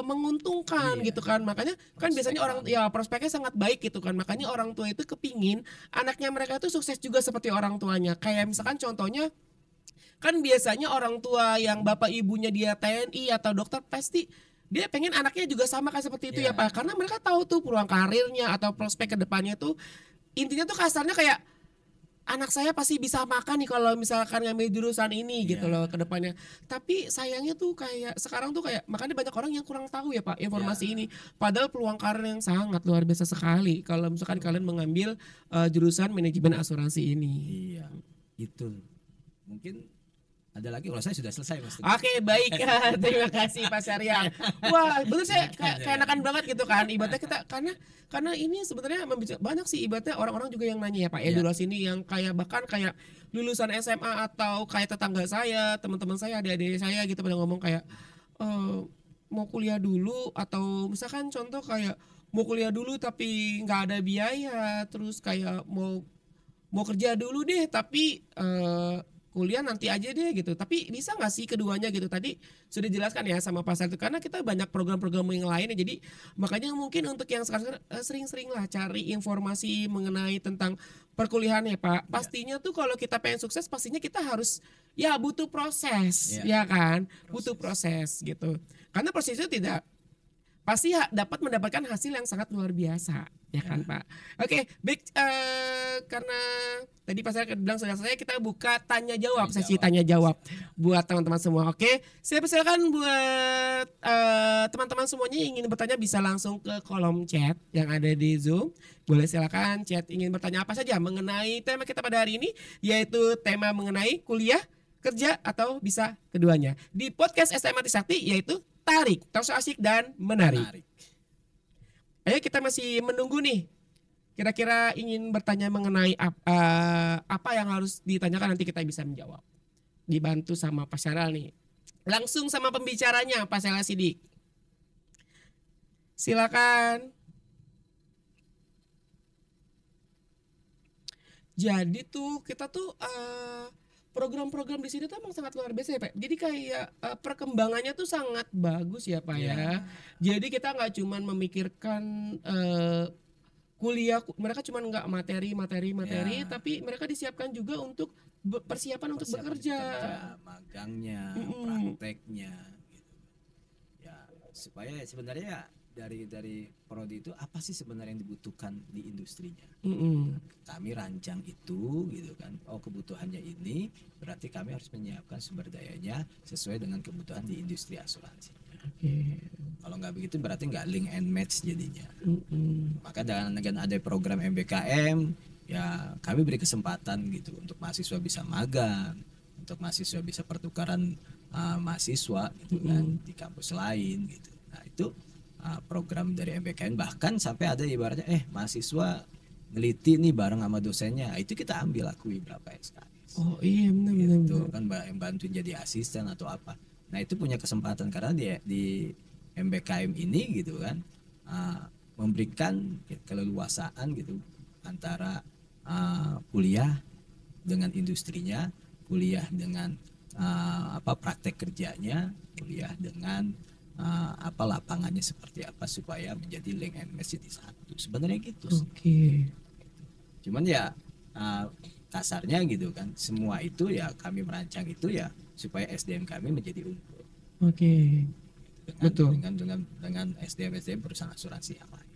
menguntungkan Iya. gitu kan. Makanya kan Prospek biasanya orang banget. ya prospeknya sangat baik gitu kan. Makanya orang tua itu kepingin anaknya mereka itu sukses juga seperti orang tuanya. Kayak misalkan contohnya kan biasanya orang tua yang bapak ibunya dia TNI atau dokter pasti dia pengen anaknya juga sama kayak seperti itu ya Iya. Pak, karena mereka tahu tuh peluang karirnya atau prospek kedepannya tuh intinya tuh kasarnya kayak anak saya pasti bisa makan nih kalau misalkan ngambil jurusan ini gitu Iya. loh kedepannya. Tapi sayangnya tuh kayak sekarang tuh kayak makanya banyak orang yang kurang tahu ya Pak informasi Iya. ini. Padahal peluang karir yang sangat luar biasa sekali kalau misalkan kalian mengambil jurusan manajemen asuransi ini. Iya itu mungkin ada lagi kalau saya sudah selesai Mas. Oke baik terima kasih Pak Syariah. Wah bener saya kayak enakan banget gitu kan ibaratnya kita karena ini sebenarnya banyak sih ibaratnya orang-orang juga yang nanya ya Pak ya Iya. di luar sini yang kayak bahkan kayak lulusan SMA atau kayak tetangga saya teman-teman saya adik-adik saya gitu pada ngomong kayak mau kuliah dulu atau misalkan contoh kayak mau kuliah dulu tapi nggak ada biaya, terus kayak mau kerja dulu deh tapi kuliah nanti aja deh gitu. Tapi bisa nggak sih keduanya gitu? Tadi sudah dijelaskan ya sama pasar itu karena kita banyak program-program yang lain ya. Jadi makanya mungkin untuk yang sekarang sering-sering lah cari informasi mengenai tentang perkuliahan ya Pak. Ya, Pastinya tuh kalau kita pengen sukses pastinya kita harus ya butuh proses ya, ya kan? Butuh proses. proses gitu. Karena proses itu tidak pasti dapat mendapatkan hasil yang sangat luar biasa ya Ya, kan Pak. Oke, baik karena tadi pas saya bilang sudah selesai kita buka tanya jawab, tanya sesi jawab. tanya jawab Silakan. buat teman-teman semua. Oke, saya persilakan buat teman-teman semuanya yang ingin bertanya bisa langsung ke kolom chat yang ada di Zoom. Boleh silakan chat ingin bertanya apa saja mengenai tema kita pada hari ini, yaitu tema mengenai kuliah, kerja atau bisa keduanya. Di podcast SMA Trisakti yaitu tarik, terus asik dan menarik. Menarik. Ayo kita masih menunggu nih. Kira-kira ingin bertanya mengenai apa yang harus ditanyakan nanti kita bisa menjawab. Dibantu sama Pak Syaral nih. Langsung sama pembicaranya Pak Syaral Sidik. Silakan. Jadi tuh kita tuh program-program di sini tuh emang sangat luar biasa ya Pak. Jadi kayak perkembangannya tuh sangat bagus ya Pak ya. Ya, Jadi kita nggak cuman memikirkan kuliah, mereka cuman nggak materi, ya. tapi mereka disiapkan juga untuk persiapan untuk Persiapan bekerja. kerja, magangnya, Mm-mm. prakteknya, gitu. Ya, supaya sebenarnya dari prodi itu apa sih sebenarnya yang dibutuhkan di industrinya? Mm-mm. Kami rancang itu, gitu kan. Oh, kebutuhannya ini, berarti kami harus menyiapkan sumber dayanya sesuai dengan kebutuhan di industri asuransi. Oke. Kalau nggak begitu berarti nggak link and match jadinya. Mm-mm. Maka dengan ada program MBKM, ya kami beri kesempatan gitu untuk mahasiswa bisa magang, untuk mahasiswa bisa pertukaran mahasiswa gitu kan di kampus lain gitu. Nah itu program dari MBKM, bahkan sampai ada ibaratnya mahasiswa ngeliti nih bareng sama dosennya, itu kita ambil akui berapa SKS. Oh iya benar. Gitu kan, yang bantuin jadi asisten atau apa. Nah itu punya kesempatan karena di MBKM ini gitu kan memberikan keleluasaan gitu antara kuliah dengan industrinya, kuliah dengan praktek kerjanya, kuliah dengan lapangannya seperti apa supaya menjadi link and match jadi satu. Sebenarnya gitu sih. Oke. Cuman ya kasarnya gitu kan, semua itu ya kami merancang itu ya supaya SDM kami menjadi unggul. Oke. Betul. Dengan SDM perusahaan asuransi yang lain.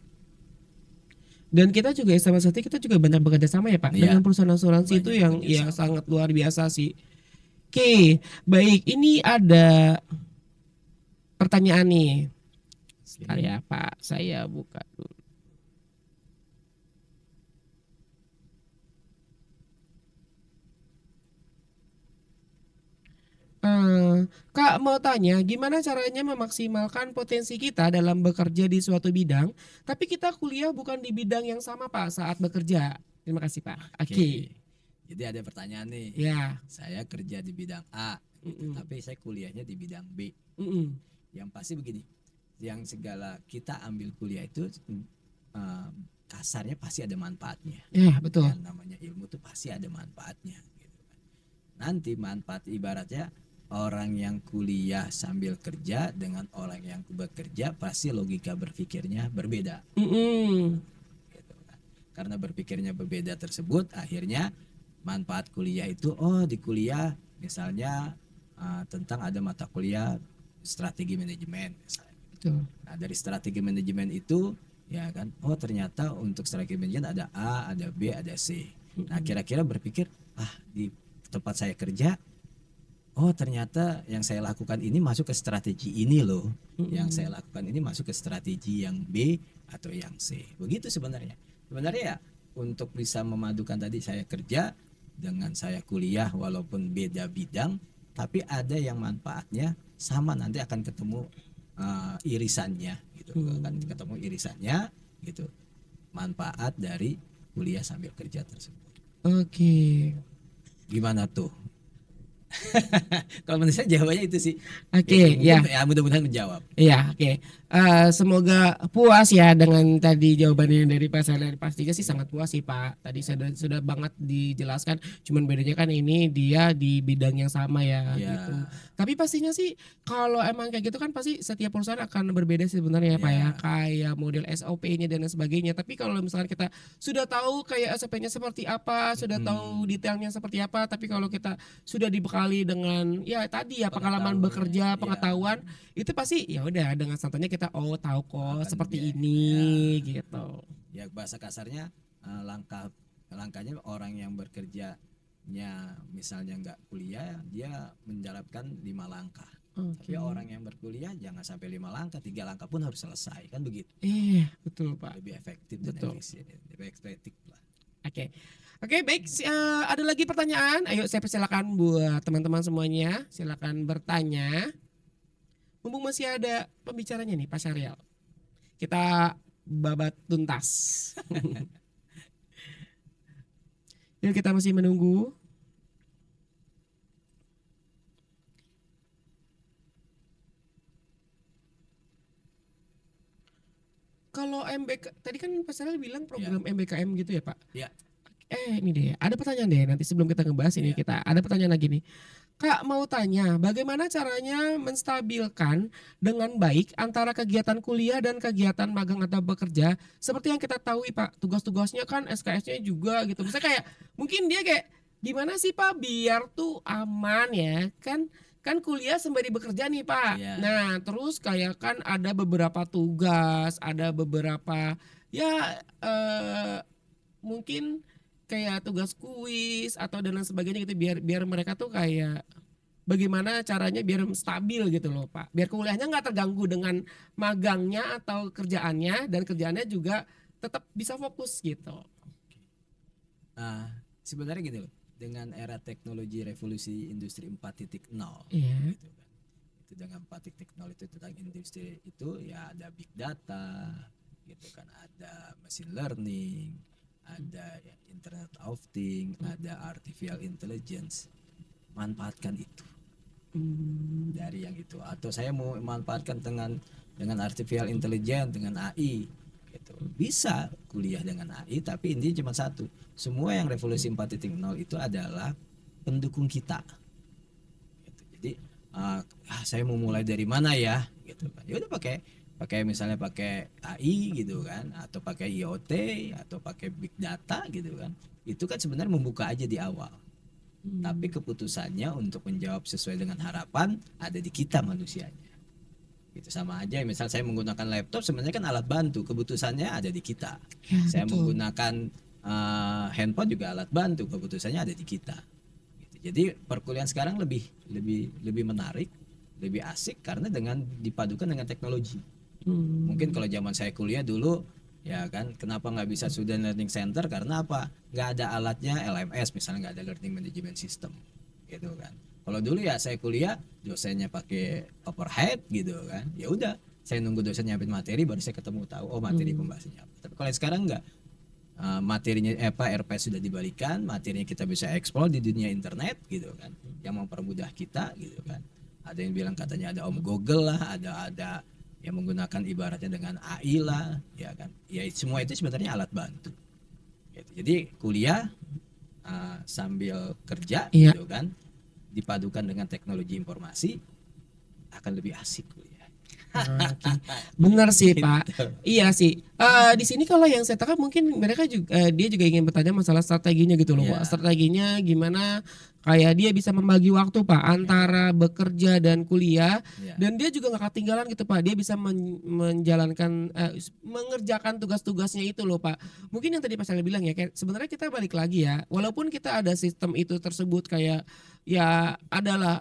Dan kita juga sama seperti kita juga banyak bekerja sama ya Pak Iya, dengan perusahaan asuransi itu banyak yang bekerja ya sama. sangat luar biasa sih. Oke, baik ini ada pertanyaan nih. Sebentar ya Pak, saya buka dulu. Kak mau tanya, gimana caranya memaksimalkan potensi kita dalam bekerja di suatu bidang, tapi kita kuliah bukan di bidang yang sama Pak saat bekerja. Terima kasih Pak. Oke. Jadi ada pertanyaan nih. Ya. Saya kerja di bidang A, gitu, Mm-mm. tapi saya kuliahnya di bidang B. Mm-mm. Yang pasti begini, yang segala kita ambil kuliah itu kasarnya pasti ada manfaatnya. Ya betul. Yang namanya ilmu itu pasti ada manfaatnya. Gitu kan. Nanti manfaat ibaratnya orang yang kuliah sambil kerja dengan orang yang bekerja pasti logika berpikirnya berbeda. Mm-mm. Gitu kan. Karena berpikirnya berbeda tersebut, akhirnya manfaat kuliah itu di kuliah misalnya tentang ada mata kuliah strategi manajemen misalnya. Betul. Nah dari strategi manajemen itu ya kan, ternyata untuk strategi manajemen ada A, ada B, ada C. Nah kira-kira berpikir di tempat saya kerja, ternyata yang saya lakukan ini masuk ke strategi ini loh. Yang saya lakukan ini masuk ke strategi yang B atau yang C. Begitu sebenarnya. Sebenarnya ya untuk bisa memadukan tadi saya kerja dengan saya kuliah walaupun beda bidang, tapi ada yang manfaatnya sama, nanti akan ketemu irisannya gitu. Akan ketemu irisannya gitu. Manfaat dari kuliah sambil kerja tersebut. Oke. Gimana tuh? Kalau menurut saya jawabannya itu sih. Oke, Mungkin ya. ya mudah-mudahan menjawab. Iya, oke. Semoga puas ya dengan tadi jawabannya dari Pak Sel dan Pak Tiga sih, sangat puas sih Pak. Tadi sudah banget dijelaskan. Cuman bedanya kan ini dia di bidang yang sama ya gitu. Ya, Tapi pastinya sih kalau emang kayak gitu kan pasti setiap perusahaan akan berbeda sih sebenarnya ya Pak ya. ya, Kayak model SOP-nya dan lain sebagainya. Tapi kalau misalkan kita sudah tahu kayak SOP-nya seperti apa, sudah tahu mm, detailnya seperti apa. Tapi kalau kita sudah dibekali dengan ya tadi ya pengalaman pengetahuannya, bekerja, ya pengetahuan, itu pasti ya udah dengan santainya kita tahu kok akan seperti ini ya, gitu. ya bahasa kasarnya langkahnya orang yang bekerjanya misalnya nggak kuliah dia menjalankan 5 langkah. Oke. Tapi orang yang berkuliah jangan sampai 5 langkah, 3 langkah pun harus selesai kan begitu. Betul Pak. Lebih efektif dan Betul. efisien, lebih efektif lah. Oke. Oke, baik. Ada lagi pertanyaan? Ayo saya persilakan buat teman-teman semuanya. Silakan bertanya. Mumpung masih ada pembicaranya nih, Pak Syariel. Kita babat tuntas. Yuk kita masih menunggu. Kalau MBK tadi kan Pak Syariel bilang program MBKM gitu ya Pak? Ya. Ini deh, ada pertanyaan deh nanti sebelum kita ngebahas ini, Ya. kita ada pertanyaan lagi nih. Kak mau tanya, bagaimana caranya menstabilkan dengan baik antara kegiatan kuliah dan kegiatan magang atau bekerja? Seperti yang kita tahu Pak, tugas-tugasnya kan SKS-nya juga gitu. Misalnya kayak mungkin dia kayak gimana sih Pak biar tuh aman ya kan? Kan kuliah sembari bekerja nih Pak. Ya. Nah terus kayak kan ada beberapa tugas, ada beberapa ya mungkin kayak tugas kuis atau dan lain sebagainya gitu, biar biar mereka tuh kayak bagaimana caranya biar stabil gitu loh Pak, biar kuliahnya nggak terganggu dengan magangnya atau kerjaannya, dan kerjaannya juga tetap bisa fokus gitu. Sebenarnya gini loh, dengan era teknologi revolusi industri 4.0 Iya. gitu kan. Itu dengan 4.0 itu tentang industri itu ya ada big data gitu kan, ada machine learning, ada ya, Internet of Things, ada artificial intelligence. Manfaatkan itu dari yang itu, atau saya mau manfaatkan dengan artificial intelligence, dengan AI gitu. Bisa kuliah dengan AI, tapi ini cuma satu, semua yang revolusi 4.0 itu adalah pendukung kita gitu. Jadi saya mau mulai dari mana ya gitu kan, ya udah pakai misalnya pakai AI gitu kan, atau pakai IoT atau pakai big data gitu kan. Itu kan sebenarnya membuka aja di awal. Tapi keputusannya untuk menjawab sesuai dengan harapan ada di kita manusianya. Itu sama aja, misal saya menggunakan laptop sebenarnya kan alat bantu, keputusannya ada di kita. Ya, Saya betul. menggunakan handphone juga alat bantu, keputusannya ada di kita. Gitu. Jadi perkuliahan sekarang lebih menarik, lebih asik karena dengan dipadukan dengan teknologi. Mungkin kalau zaman saya kuliah dulu ya kan, kenapa nggak bisa student learning center, karena apa, nggak ada alatnya LMS misalnya, nggak ada learning management system gitu kan. Kalau dulu ya saya kuliah dosennya pakai overhead gitu kan, ya udah saya nunggu dosen nyampein materi baru saya ketemu tahu oh materi pembahasannya apa. Tapi kalau sekarang nggak, materinya RP sudah dibalikan, materinya kita bisa eksplor di dunia internet gitu kan, yang mempermudah kita gitu kan. Ada yang bilang katanya ada Om Google lah, ada yang menggunakan ibaratnya dengan AI lah, ya kan. Ya semua itu sebenarnya alat bantu. Gitu. Jadi kuliah sambil kerja, Iya. gitu kan, dipadukan dengan teknologi informasi akan lebih asik kuliah. Oke. Benar sih Pak. Iya sih. Di sini kalau yang saya tangkap mungkin mereka juga dia juga ingin bertanya masalah strateginya gitu loh Pak. Ya. Strateginya gimana kayak dia bisa membagi waktu Pak antara bekerja dan kuliah, Ya. dan dia juga nggak ketinggalan gitu Pak. Dia bisa menjalankan mengerjakan tugas-tugasnya itu loh Pak. Mungkin yang tadi Pak Saleh bilang ya, kayak sebenarnya kita balik lagi ya. Walaupun kita ada sistem itu tersebut kayak ya adalah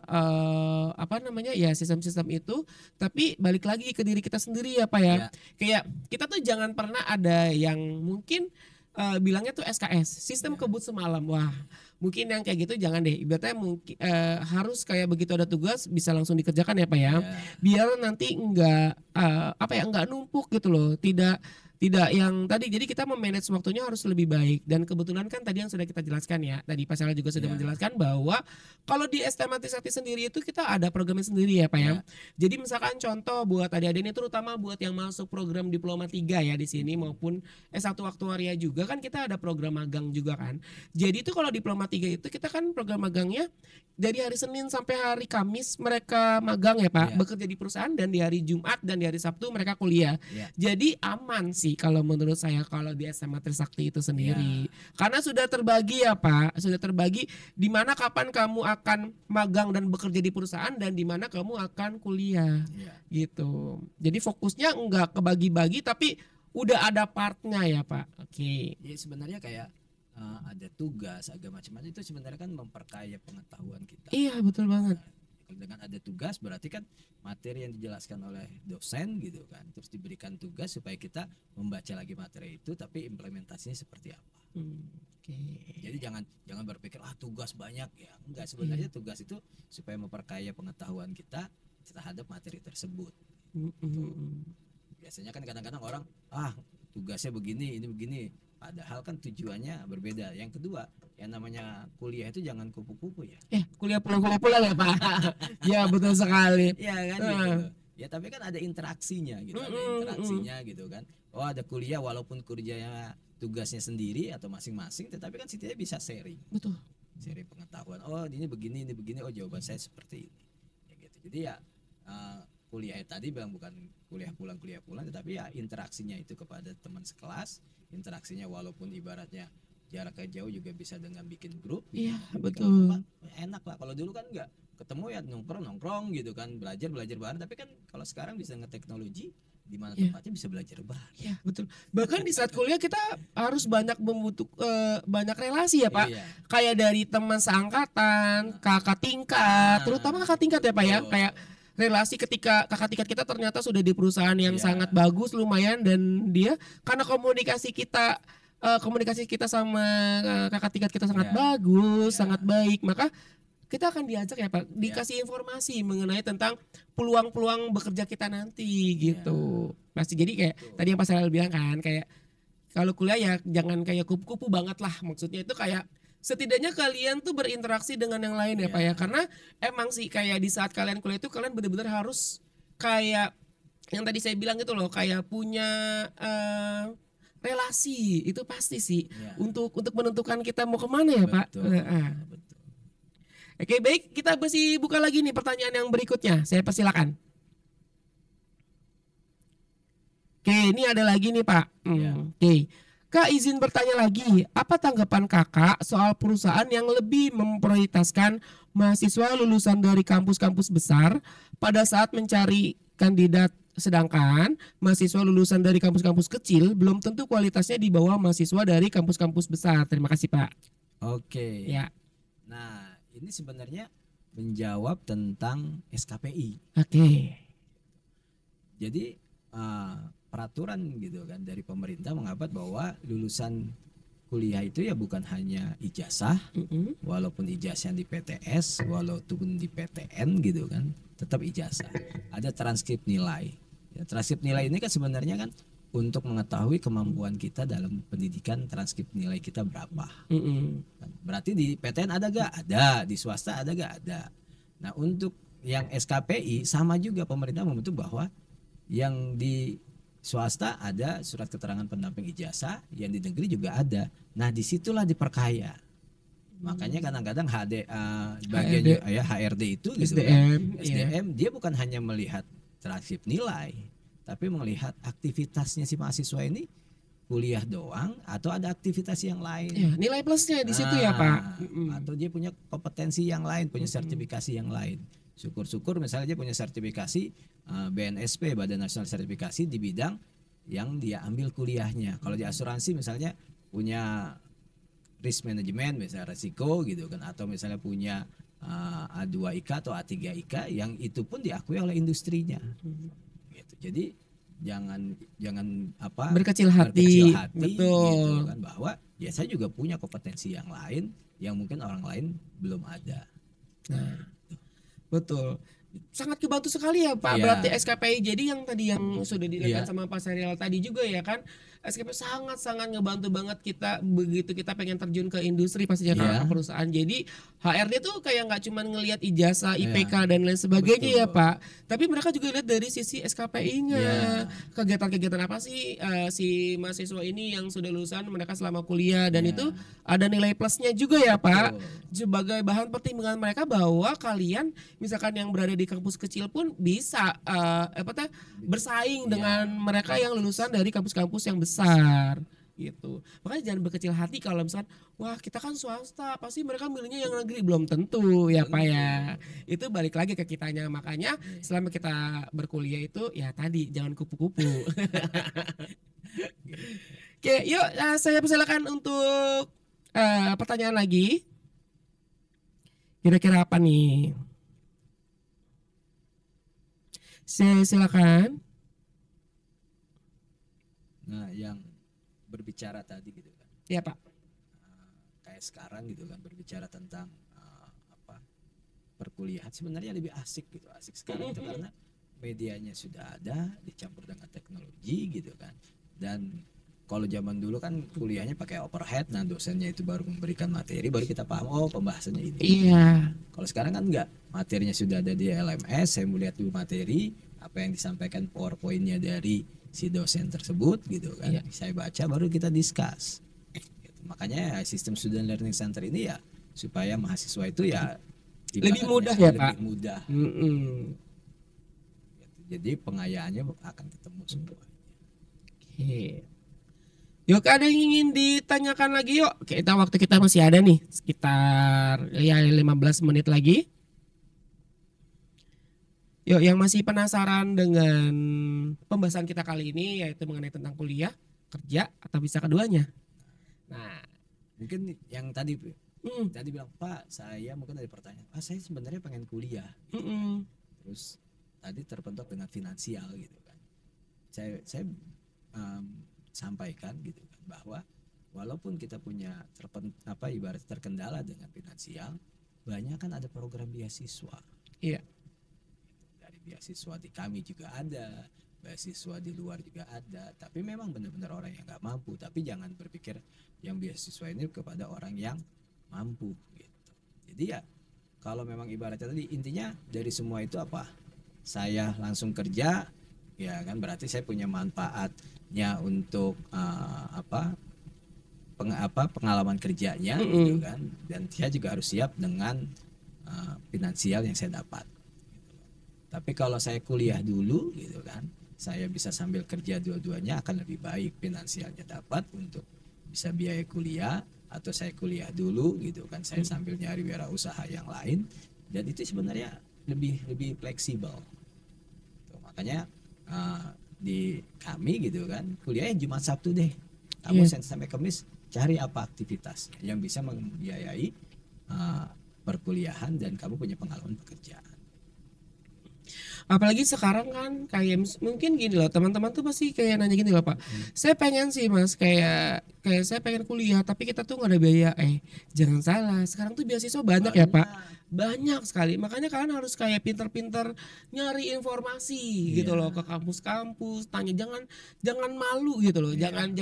apa namanya ya sistem-sistem itu, tapi balik lagi ke diri kita sendiri ya Pak ya. Ya. Kayak kita tuh jangan pernah ada yang mungkin bilangnya tuh SKS, sistem kebut semalam. Wah, mungkin yang kayak gitu jangan deh. Ibaratnya mungkin harus kayak begitu ada tugas bisa langsung dikerjakan ya Pak ya. Ya. Biar nanti enggak apa ya, enggak numpuk gitu loh. Tidak Tidak yang tadi, jadi kita memanage waktunya harus lebih baik. Dan kebetulan kan tadi yang sudah kita jelaskan ya, tadi Pak Sela juga sudah Ya, menjelaskan bahwa kalau di STM Trisakti sendiri itu kita ada programnya sendiri ya Pak ya. ya, Jadi misalkan contoh buat adik-adik ini, terutama buat yang masuk program Diploma 3 ya di sini, maupun S1 Aktuaria juga kan kita ada program magang juga kan. Jadi itu kalau Diploma 3 itu kita kan program magangnya dari hari Senin sampai hari Kamis mereka magang ya Pak, ya, bekerja di perusahaan, dan di hari Jumat dan di hari Sabtu mereka kuliah. ya, Jadi aman sih kalau menurut saya kalau di SMA Trisakti itu sendiri. ya, Karena sudah terbagi ya Pak, sudah terbagi di mana kapan kamu akan magang dan bekerja di perusahaan dan di mana kamu akan kuliah ya. gitu. Jadi fokusnya enggak kebagi-bagi tapi udah ada partnya ya Pak. Oke. Ya sebenarnya kayak ada tugas agak macam-macam itu sebenarnya kan memperkaya pengetahuan kita. Iya betul banget. Kalau dengan ada tugas berarti kan materi yang dijelaskan oleh dosen gitu kan, terus diberikan tugas supaya kita membaca lagi materi itu, tapi implementasinya seperti apa. Oke. Jadi jangan berpikir tugas banyak ya, enggak, sebenarnya tugas itu supaya memperkaya pengetahuan kita terhadap materi tersebut. Biasanya kan kadang-kadang orang tugasnya begini, ini begini, padahal kan tujuannya berbeda. Yang kedua, yang namanya kuliah itu jangan kupu-kupu ya. Kuliah pulang ya Pak. Ya betul sekali. Iya kan gitu loh. Ya tapi kan ada interaksinya gitu, ada interaksinya gitu kan. Oh ada kuliah walaupun kerjanya tugasnya sendiri atau masing-masing, tetapi kan setidaknya bisa sharing. Betul. Sharing pengetahuan. Oh ini begini, oh jawaban saya seperti ini. Ya gitu. Jadi ya kuliah tadi bilang bukan kuliah pulang, tetapi ya interaksinya itu kepada teman sekelas, interaksinya walaupun ibaratnya jaraknya jauh juga bisa dengan bikin grup. Iya bikin betul. enak lah. Kalau dulu kan enggak ketemu ya nongkrong gitu kan, belajar bareng. Tapi kan kalau sekarang bisa ngeteknologi di mana tempatnya bisa belajar bareng. Iya betul. Bahkan di saat kuliah kita harus banyak banyak relasi ya Pak. Iya. Kayak dari teman seangkatan, kakak tingkat, terutama kakak tingkat ya Pak ya. Kayak relasi ketika kakak tingkat kita ternyata sudah di perusahaan yang sangat bagus lumayan, dan dia karena komunikasi kita sama kakak tingkat kita sangat bagus, sangat baik, maka kita akan diajak ya Pak, dikasih informasi mengenai tentang peluang-peluang bekerja kita nanti gitu. Pasti jadi kayak tadi yang Pak Sela bilang kan, kayak kalau kuliah ya jangan kayak kupu-kupu banget lah, maksudnya itu kayak setidaknya kalian tuh berinteraksi dengan yang lain ya Pak ya, karena emang sih kayak di saat kalian kuliah itu kalian benar-benar harus kayak yang tadi saya bilang gitu loh, kayak punya relasi, itu pasti sih untuk menentukan kita mau kemana ya Pak. Betul. Oke baik, kita masih buka lagi nih pertanyaan yang berikutnya, saya persilakan. Oke, ini ada lagi nih Pak. Oke. Kak izin bertanya lagi, apa tanggapan kakak soal perusahaan yang lebih memprioritaskan mahasiswa lulusan dari kampus-kampus besar pada saat mencari kandidat, sedangkan mahasiswa lulusan dari kampus-kampus kecil belum tentu kualitasnya di bawah mahasiswa dari kampus-kampus besar. Terima kasih Pak. Oke. Ya. Nah ini sebenarnya menjawab tentang SKPI. Oke. Jadi peraturan gitu kan dari pemerintah mengabat bahwa lulusan kuliah itu ya bukan hanya ijazah, walaupun ijazah di PTS, walaupun di PTN gitu kan, tetap ijazah. Ada transkrip nilai. Ya, transkrip nilai ini kan sebenarnya kan untuk mengetahui kemampuan kita dalam pendidikan, transkrip nilai kita berapa. Berarti di PTN ada gak? Ada. Di swasta ada gak? Ada. Nah untuk yang SKPI sama juga pemerintah membentuk bahwa yang di swasta ada surat keterangan pendamping ijazah, yang di negeri juga ada. Nah disitulah diperkaya. Makanya kadang-kadang bagian HRD itu gitu SDM, kan, SDM dia bukan hanya melihat transkrip nilai, tapi melihat aktivitasnya si mahasiswa ini kuliah doang atau ada aktivitas yang lain. Ya, nilai plusnya di situ ya Pak. Atau dia punya kompetensi yang lain, punya sertifikasi yang lain. Syukur-syukur misalnya dia punya sertifikasi BNSP, Badan Nasional Sertifikasi di bidang yang dia ambil kuliahnya. Kalau di asuransi misalnya punya risk management, misalnya resiko gitu kan, atau misalnya punya A2IK atau A3IK yang itu pun diakui oleh industrinya. Gitu. Jadi jangan berkecil hati, betul gitu kan, bahwa ya saya juga punya kompetensi yang lain yang mungkin orang lain belum ada. Nah, betul. sangat kebantu sekali ya Pak. Iya. Berarti SKPI jadi yang tadi yang sudah dilihat Iya. sama Pak Serial tadi juga ya kan. SKPI sangat-sangat ngebantu banget kita begitu kita pengen terjun ke industri pastinya ke Iya. perusahaan. Jadi HRD tuh kayak nggak cuma ngelihat ijazah, Iya. IPK dan lain sebagainya ya Betul. Pak. Tapi mereka juga lihat dari sisi SKPI-nya. Iya. Kegiatan-kegiatan apa sih si mahasiswa ini yang sudah lulusan mereka selama kuliah dan Iya. itu ada nilai plusnya juga ya Pak. Betul. Sebagai bahan pertimbangan mereka bahwa kalian misalkan yang berada di kampus kecil pun bisa bersaing Iya. dengan mereka yang lulusan dari kampus-kampus yang besar gitu. Makanya jangan berkecil hati kalau misalkan wah kita kan swasta pasti mereka milihnya yang negeri, belum tentu ya Pak ya. Itu balik lagi ke kitanya. Makanya selama kita berkuliah itu ya tadi jangan kupu-kupu. Oke, yuk saya persilakan untuk pertanyaan lagi. Kira-kira apa nih? Silakan. Nah, yang berbicara tadi gitu kan, Ya Pak. kayak sekarang gitu kan berbicara tentang apa perkuliahan sebenarnya lebih asik gitu, asik sekarang itu karena medianya sudah ada dicampur dengan teknologi gitu kan. Dan kalau zaman dulu kan kuliahnya pakai overhead, nah dosennya itu baru memberikan materi, baru kita paham oh pembahasannya ini. Iya. Kalau sekarang kan enggak, materinya sudah ada di LMS, saya melihat dulu materi, apa yang disampaikan PowerPoint-nya dari si dosen tersebut gitu kan. Iya. Saya baca baru kita discuss. Gitu. Makanya sistem student learning center ini ya supaya mahasiswa itu ya Lebih ibaratnya mudah ya, Pak. lebih mudah. Mm-mm. Gitu. Jadi pengayaannya akan ketemu semua. Oke. Yuk ada yang ingin ditanyakan lagi yuk. Waktu kita masih ada nih sekitar ya 15 menit lagi. Yuk yang masih penasaran dengan pembahasan kita kali ini yaitu mengenai tentang kuliah, kerja atau bisa keduanya. Nah, Mungkin yang tadi mm, tadi bilang Pak, saya mungkin ada pertanyaan. Pak, saya sebenarnya pengen kuliah. mm-mm. Terus tadi terpentok dengan finansial gitu kan. Saya sampaikan gitu kan bahwa walaupun kita punya ibarat terkendala dengan finansial, banyak kan ada program beasiswa. Iya. Dari beasiswa di kami juga ada, beasiswa di luar juga ada. Tapi memang benar-benar orang yang nggak mampu. Tapi jangan berpikir yang beasiswa ini kepada orang yang mampu gitu. Jadi ya kalau memang ibaratnya tadi intinya dari semua itu apa? Saya langsung kerja, ya kan berarti saya punya manfaatnya untuk pengalaman kerjanya gitu kan, dan saya juga harus siap dengan finansial yang saya dapat gitu. Tapi kalau saya kuliah dulu gitu kan, saya bisa sambil kerja dua-duanya akan lebih baik, finansialnya dapat untuk bisa biaya kuliah, atau saya kuliah dulu gitu kan, saya sambil nyari wirausaha yang lain, dan itu sebenarnya lebih fleksibel. Makanya di kami gitu kan kuliahnya Jumat Sabtu deh, kamu Senin sampai Kamis cari apa aktivitas yang bisa membiayai perkuliahan dan kamu punya pengalaman pekerjaan. Apalagi sekarang kan kayak mungkin gini loh, teman-teman tuh pasti kayak nanya gini loh Pak. Saya pengen sih Mas kayak saya pengen kuliah tapi kita tuh nggak ada biaya. Jangan salah, sekarang tuh beasiswa banyak ya Pak. Banyak sekali. Makanya kalian harus kayak pinter-pinter nyari informasi gitu loh ke kampus-kampus, tanya, jangan malu gitu loh. Jangan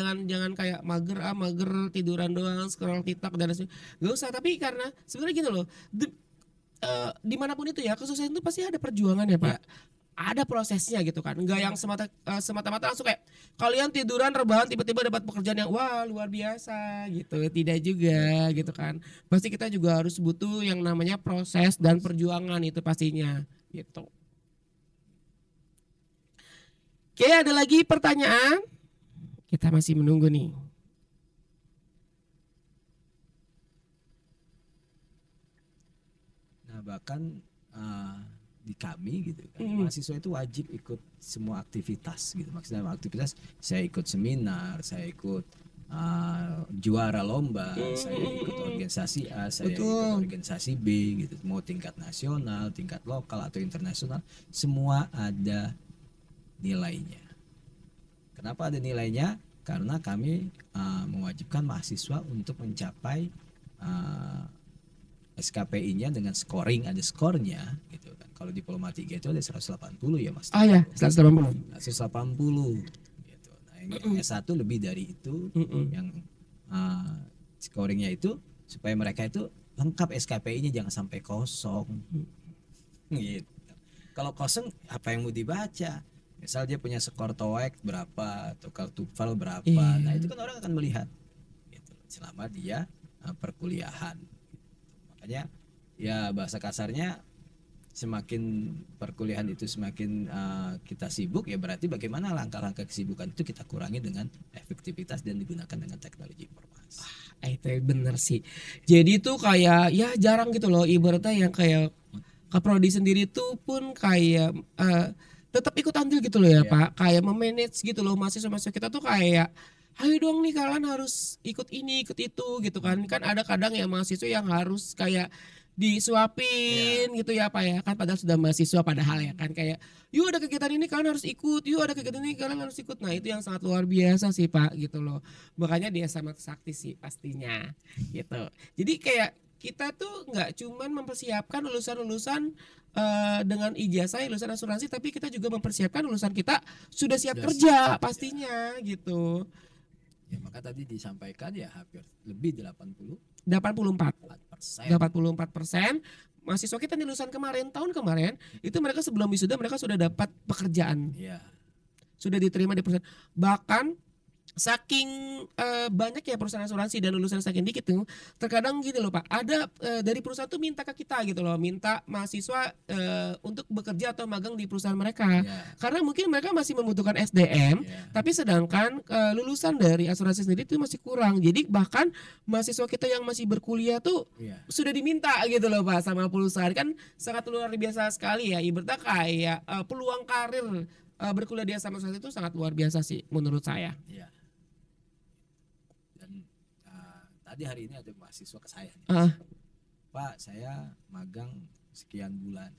kayak mager tiduran doang, scroll TikTok dan lain-lain. Gak usah, tapi karena sebenarnya gitu loh. Dimanapun itu ya kesuksesan itu pasti ada perjuangan ya Pak. Ada prosesnya gitu kan, nggak yang semata-mata langsung kayak kalian tiduran rebahan tiba-tiba dapat pekerjaan yang wah luar biasa gitu, tidak juga gitu kan. Pasti kita juga harus butuh yang namanya proses dan perjuangan itu pastinya gitu. Oke, ada lagi pertanyaan? Kita masih menunggu nih. Bahkan di kami gitu kan, mahasiswa itu wajib ikut semua aktivitas gitu. Maksudnya aktivitas saya ikut seminar, saya ikut juara lomba, saya ikut organisasi A, saya ikut organisasi B gitu. Mau tingkat nasional, tingkat lokal atau internasional, semua ada nilainya. Kenapa ada nilainya? Karena kami mewajibkan mahasiswa untuk mencapai SKPI-nya dengan scoring, ada skornya gitu kan. Kalau diploma 3 itu ada 180 ya Mas. Ah ya, 180. 180 gitu. Nah, yang S1 lebih dari itu, yang scoringnya itu supaya mereka itu lengkap SKPI-nya, jangan sampai kosong. Gitu. Kalau kosong apa yang mau dibaca? Misal dia punya skor TOEIC berapa atau kalau TOEFL berapa. Nah, itu kan orang akan melihat gitu, selama dia perkuliahan. Makanya ya bahasa kasarnya, semakin perkuliahan itu semakin kita sibuk, ya berarti bagaimana langkah-langkah kesibukan itu kita kurangi dengan efektivitas dan digunakan dengan teknologi informasi. Itu bener sih. Jadi tuh kayak ya jarang gitu loh ibaratnya yang kayak Kaprodi sendiri tuh pun kayak tetap ikut andil gitu loh ya Pak. Kayak memanage gitu loh mahasiswa-mahasiswa kita tuh kayak ayo dong nih kalian harus ikut ini ikut itu gitu kan. Kan ada kadang ya mahasiswa yang harus kayak disuapin gitu ya Pak ya. Kan padahal sudah mahasiswa padahal ya kan kayak yuk ada kegiatan ini kalian harus ikut, yuk ada kegiatan ini kalian harus ikut. Nah, itu yang sangat luar biasa sih Pak gitu loh. Makanya dia sangat sakti sih pastinya gitu. Jadi kayak kita tuh nggak cuman mempersiapkan lulusan-lulusan dengan ijazah lulusan asuransi, tapi kita juga mempersiapkan lulusan kita sudah siap kerja pastinya gitu. Ya, maka tadi disampaikan ya hampir lebih 84% mahasiswa kita nih lulusan kemarin tahun kemarin itu mereka sebelum wisuda mereka sudah dapat pekerjaan. Sudah diterima di perusahaan. Bahkan saking banyak ya perusahaan asuransi dan lulusan saking dikit tuh terkadang gini loh Pak, ada dari perusahaan tuh minta ke kita gitu loh, minta mahasiswa untuk bekerja atau magang di perusahaan mereka karena mungkin mereka masih membutuhkan SDM tapi sedangkan lulusan dari asuransi sendiri itu masih kurang. Jadi bahkan mahasiswa kita yang masih berkuliah tuh sudah diminta gitu loh Pak sama perusahaan. Kan sangat luar biasa sekali ya, ibaratnya kayak peluang karir berkuliah di asuransi itu sangat luar biasa sih menurut saya. Tadi hari ini ada mahasiswa ke saya nih. Pak, saya magang sekian bulan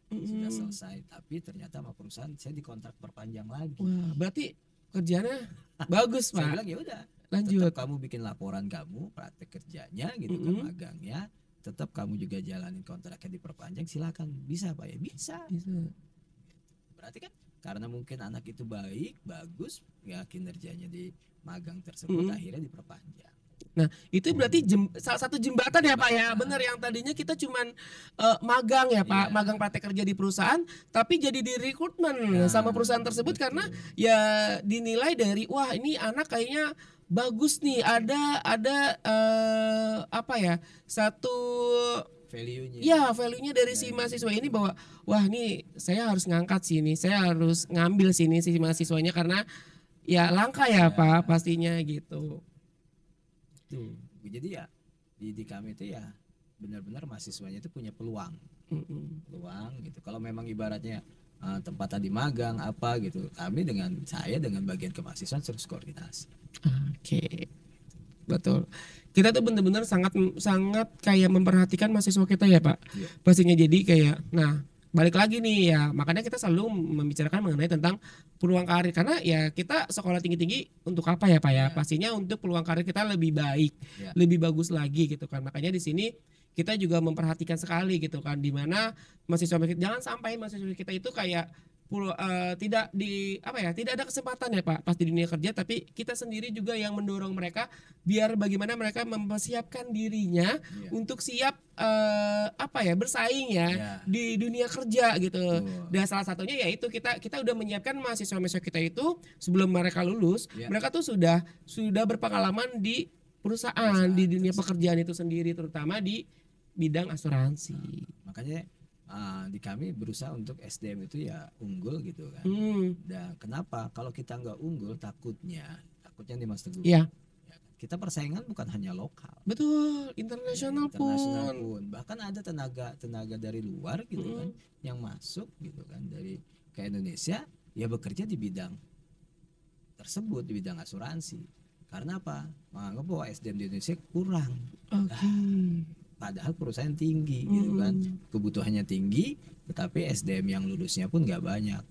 sudah selesai, tapi ternyata sama perusahaan saya dikontrak perpanjang lagi. Wah, berarti kerjanya bagus Pak. Saya bilang ya udah, lanjut. Tetap kamu bikin laporan kamu, praktek kerjanya gitu kan, magangnya, tetap kamu juga jalanin kontraknya diperpanjang, silakan. Bisa Pak ya? Bisa. Berarti kan karena mungkin anak itu baik, bagus, ya kinerjanya di magang tersebut akhirnya diperpanjang. Nah, itu berarti salah satu jembatan ya Pak ya. Benar, yang tadinya kita cuman magang ya Pak, magang praktek kerja di perusahaan, tapi jadi di rekrutmen sama perusahaan tersebut karena ya dinilai dari wah ini anak kayaknya bagus nih, ada apa ya, satu value-nya dari si mahasiswa ini bahwa wah ini saya harus ngangkat sini, saya harus ngambil sini si mahasiswanya karena ya langka ya Pak pastinya gitu. Jadi ya di kami itu ya benar-benar mahasiswanya itu punya peluang gitu. Kalau memang ibaratnya tempat tadi magang apa gitu, kami dengan bagian kemahasiswaan terus koordinasi. Oke. Betul. Kita tuh benar-benar sangat kayak memperhatikan mahasiswa kita ya Pak. Pastinya jadi kayak balik lagi nih ya, makanya kita selalu membicarakan mengenai tentang peluang karir karena ya kita sekolah tinggi-tinggi untuk apa ya Pak ya? Pastinya untuk peluang karir kita lebih baik, lebih bagus lagi gitu kan. Makanya di sini kita juga memperhatikan sekali gitu kan, di mana mahasiswa kita jangan sampai mahasiswa kita itu kayak tidak ada kesempatan ya Pak pas di dunia kerja, tapi kita sendiri juga yang mendorong mereka biar bagaimana mereka mempersiapkan dirinya untuk siap bersaing di dunia kerja gitu. Dan salah satunya yaitu kita udah menyiapkan mahasiswa-mahasiswa kita itu sebelum mereka lulus, mereka tuh sudah berpengalaman di perusahaan di dunia pekerjaan itu sendiri, terutama di bidang asuransi. Makanya di kami berusaha untuk SDM itu ya unggul gitu kan. Dan kenapa kalau kita nggak unggul takutnya nih Mas Teguh. Kita persaingan bukan hanya lokal. Betul, internasional pun. Bahkan ada tenaga dari luar gitu kan yang masuk gitu kan dari ke Indonesia ya bekerja di bidang tersebut, di bidang asuransi. Karena apa? Menganggap bahwa SDM di Indonesia kurang. Padahal perusahaan tinggi gitu kan, kebutuhannya tinggi, tetapi SDM yang lulusnya pun nggak banyak.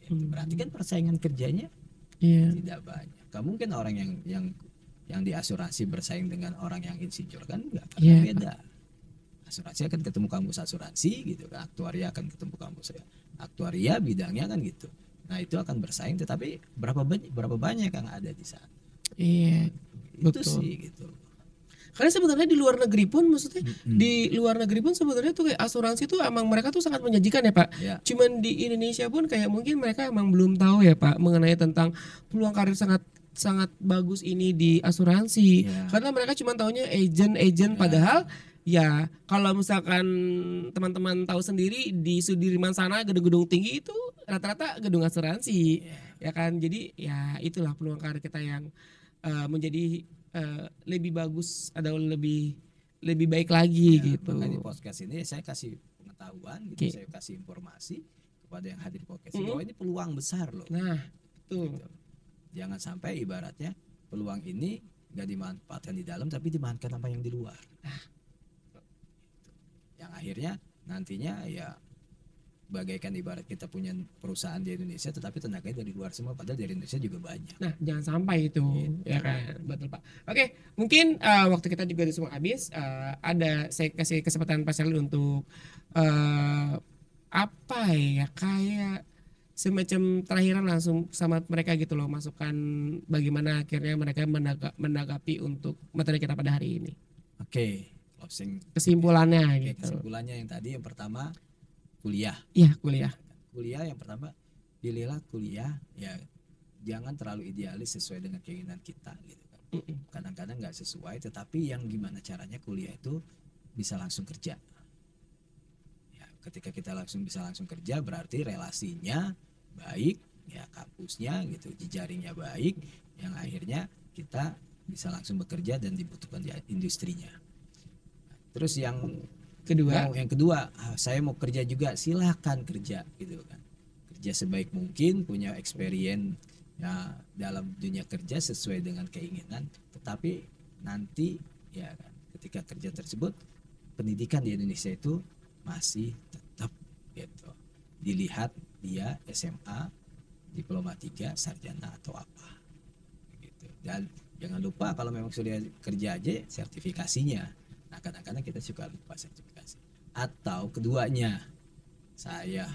Berarti kan persaingan kerjanya tidak banyak. Gak mungkin orang yang di asuransi bersaing dengan orang yang insinyur kan, nggak beda. asuransi akan ketemu kampus asuransi gitu kan, aktuaria akan ketemu kampus aktuaria bidangnya kan gitu. Nah itu akan bersaing, tetapi berapa banyak yang ada di sana. Iya, Itu betul. sih gitu. Karena sebenarnya di luar negeri pun, maksudnya di luar negeri pun sebenarnya tuh kayak asuransi tuh emang mereka tuh sangat menjanjikan ya Pak. Ya. Cuman di Indonesia pun kayak mungkin mereka emang belum tahu ya Pak mengenai tentang peluang karir sangat sangat bagus ini di asuransi. Ya. Karena mereka cuma taunya agent padahal ya kalau misalkan teman-teman tahu sendiri di Sudirman sana gedung-gedung tinggi itu rata-rata gedung asuransi. Ya kan. Jadi ya itulah peluang karir kita yang menjadi lebih bagus atau lebih baik lagi gitu. Makanya di podcast ini saya kasih pengetahuan gitu, saya kasih informasi kepada yang hadir di podcast ini bahwa ini peluang besar loh. Nah, betul. Gitu. Jangan sampai ibaratnya peluang ini nggak dimanfaatkan di dalam tapi dimanfaatkan apa yang di luar. Yang akhirnya nantinya ya bagaikan ibarat kita punya perusahaan di Indonesia tetapi tenaganya dari luar semua, padahal dari Indonesia juga banyak. Nah, jangan sampai itu, ya kan, betul Pak. Oke, mungkin waktu kita juga semua habis. Ada saya kasih kesempatan Pak Syahril untuk apa ya, kayak semacam terakhiran langsung sama mereka gitu loh, masukan bagaimana akhirnya mereka menanggapi untuk materi kita pada hari ini. Oke, closing. Kesimpulannya Oke, gitu. kesimpulannya yang tadi yang pertama kuliah. Iya, kuliah. Kuliah yang pertama, pilihlah kuliah ya, jangan terlalu idealis sesuai dengan keinginan kita gitu kan. Kadang-kadang nggak sesuai, tetapi yang gimana caranya kuliah itu bisa langsung kerja. Ya, ketika kita bisa langsung kerja berarti relasinya baik, ya kampusnya gitu, jejaringnya baik, yang akhirnya kita bisa langsung bekerja dan dibutuhkan di industrinya. Terus yang kedua, saya mau kerja juga, silakan kerja gitu kan. Kerja sebaik mungkin, punya experience ya dalam dunia kerja sesuai dengan keinginan, tetapi nanti ya kan, ketika kerja tersebut pendidikan di Indonesia itu masih tetap gitu. Dilihat dia SMA, diploma 3, sarjana atau apa. Gitu. Dan jangan lupa kalau memang sudah kerja aja sertifikasinya. Nah, kadang-kadang kita suka lupa sertifikasi. Atau keduanya, saya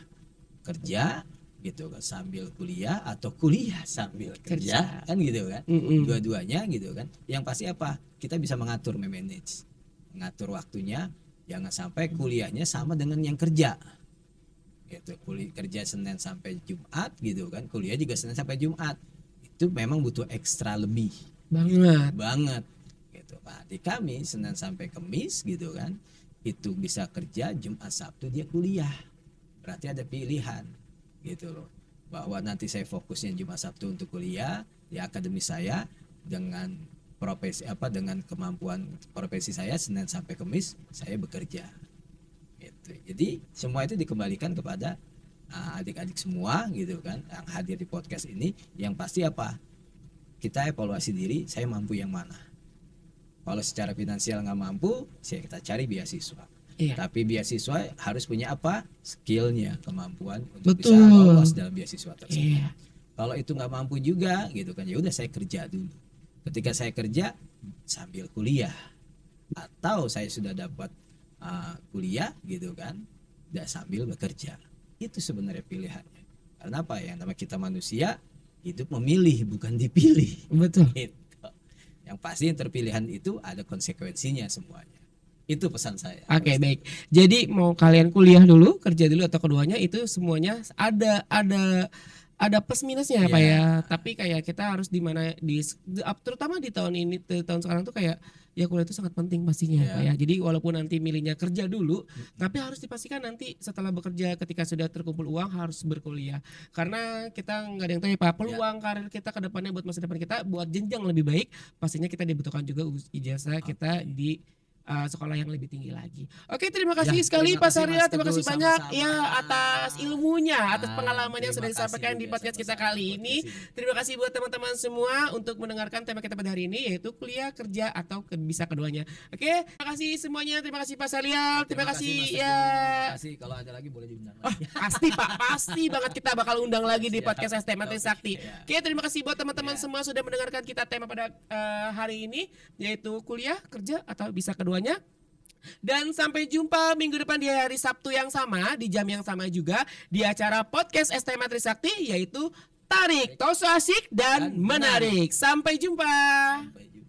kerja gitu kan sambil kuliah atau kuliah sambil kerja kan gitu kan. Dua-duanya gitu kan. Yang pasti apa? Kita bisa mengatur, memanage. Mengatur waktunya, jangan sampai kuliahnya sama dengan yang kerja. Gitu. Kerja Senin sampai Jumat gitu kan. Kuliah juga Senin sampai Jumat. Itu memang butuh ekstra lebih. Banget. Nah, di kami Senin sampai Kamis gitu kan, itu bisa kerja, Jumat Sabtu dia kuliah. Berarti ada pilihan gitu loh, bahwa nanti saya fokusnya Jumat Sabtu untuk kuliah di akademi saya dengan profesi dengan kemampuan profesi saya, Senin sampai Kamis saya bekerja gitu. Jadi semua itu dikembalikan kepada adik-adik semua gitu kan yang hadir di podcast ini. Yang pasti apa, kita evaluasi diri, saya mampu yang mana. Kalau secara finansial nggak mampu, kita cari beasiswa. Tapi beasiswa harus punya apa? Skillnya, kemampuan untuk bisa lolos dalam beasiswa tersebut. Kalau itu nggak mampu juga, gitu kan, ya udah saya kerja dulu. Ketika saya kerja sambil kuliah, atau saya sudah dapat kuliah, gitu kan, dan sambil bekerja. Itu sebenarnya pilihannya. Karena apa? Yang namanya kita manusia hidup memilih, bukan dipilih. Betul. Gitu. Yang pasti yang terpilihan itu ada konsekuensinya semuanya. Itu pesan saya. Oke, baik. Jadi mau kalian kuliah dulu, kerja dulu atau keduanya, itu semuanya ada plus minusnya Pak ya. Tapi kayak kita harus terutama di tahun ini, tahun sekarang tuh kayak ya kuliah itu sangat penting pastinya Pak ya. Jadi walaupun nanti milihnya kerja dulu, tapi harus dipastikan nanti setelah bekerja ketika sudah terkumpul uang harus berkuliah. Karena kita nggak ada yang tahu ya Pak, peluang karir kita ke depannya buat masa depan kita, buat jenjang lebih baik, pastinya kita dibutuhkan juga ijazah kita di sekolah yang lebih tinggi lagi. Oke, terima kasih sekali Pak Syahril, terima kasih banyak ya atas ilmunya, atas pengalaman yang sudah disampaikan di podcast kita kali ini. Terima kasih buat teman-teman semua untuk mendengarkan tema kita pada hari ini, yaitu kuliah, kerja, atau bisa keduanya. Oke, terima kasih semuanya, terima kasih Pak Syahril, terima kasih ya. Terima kasih, kalau ada lagi boleh diundang lagi. Pasti Pak, pasti banget kita bakal undang lagi di podcast STM Sakti. Oke, terima kasih buat teman-teman semua sudah mendengarkan kita tema pada hari ini, yaitu kuliah, kerja, atau bisa keduanya. Dan sampai jumpa minggu depan di hari Sabtu yang sama, di jam yang sama juga, di acara podcast STMA Trisakti, yaitu Tarik, Toso Asik, dan Menarik. Sampai jumpa. Sampai jumpa.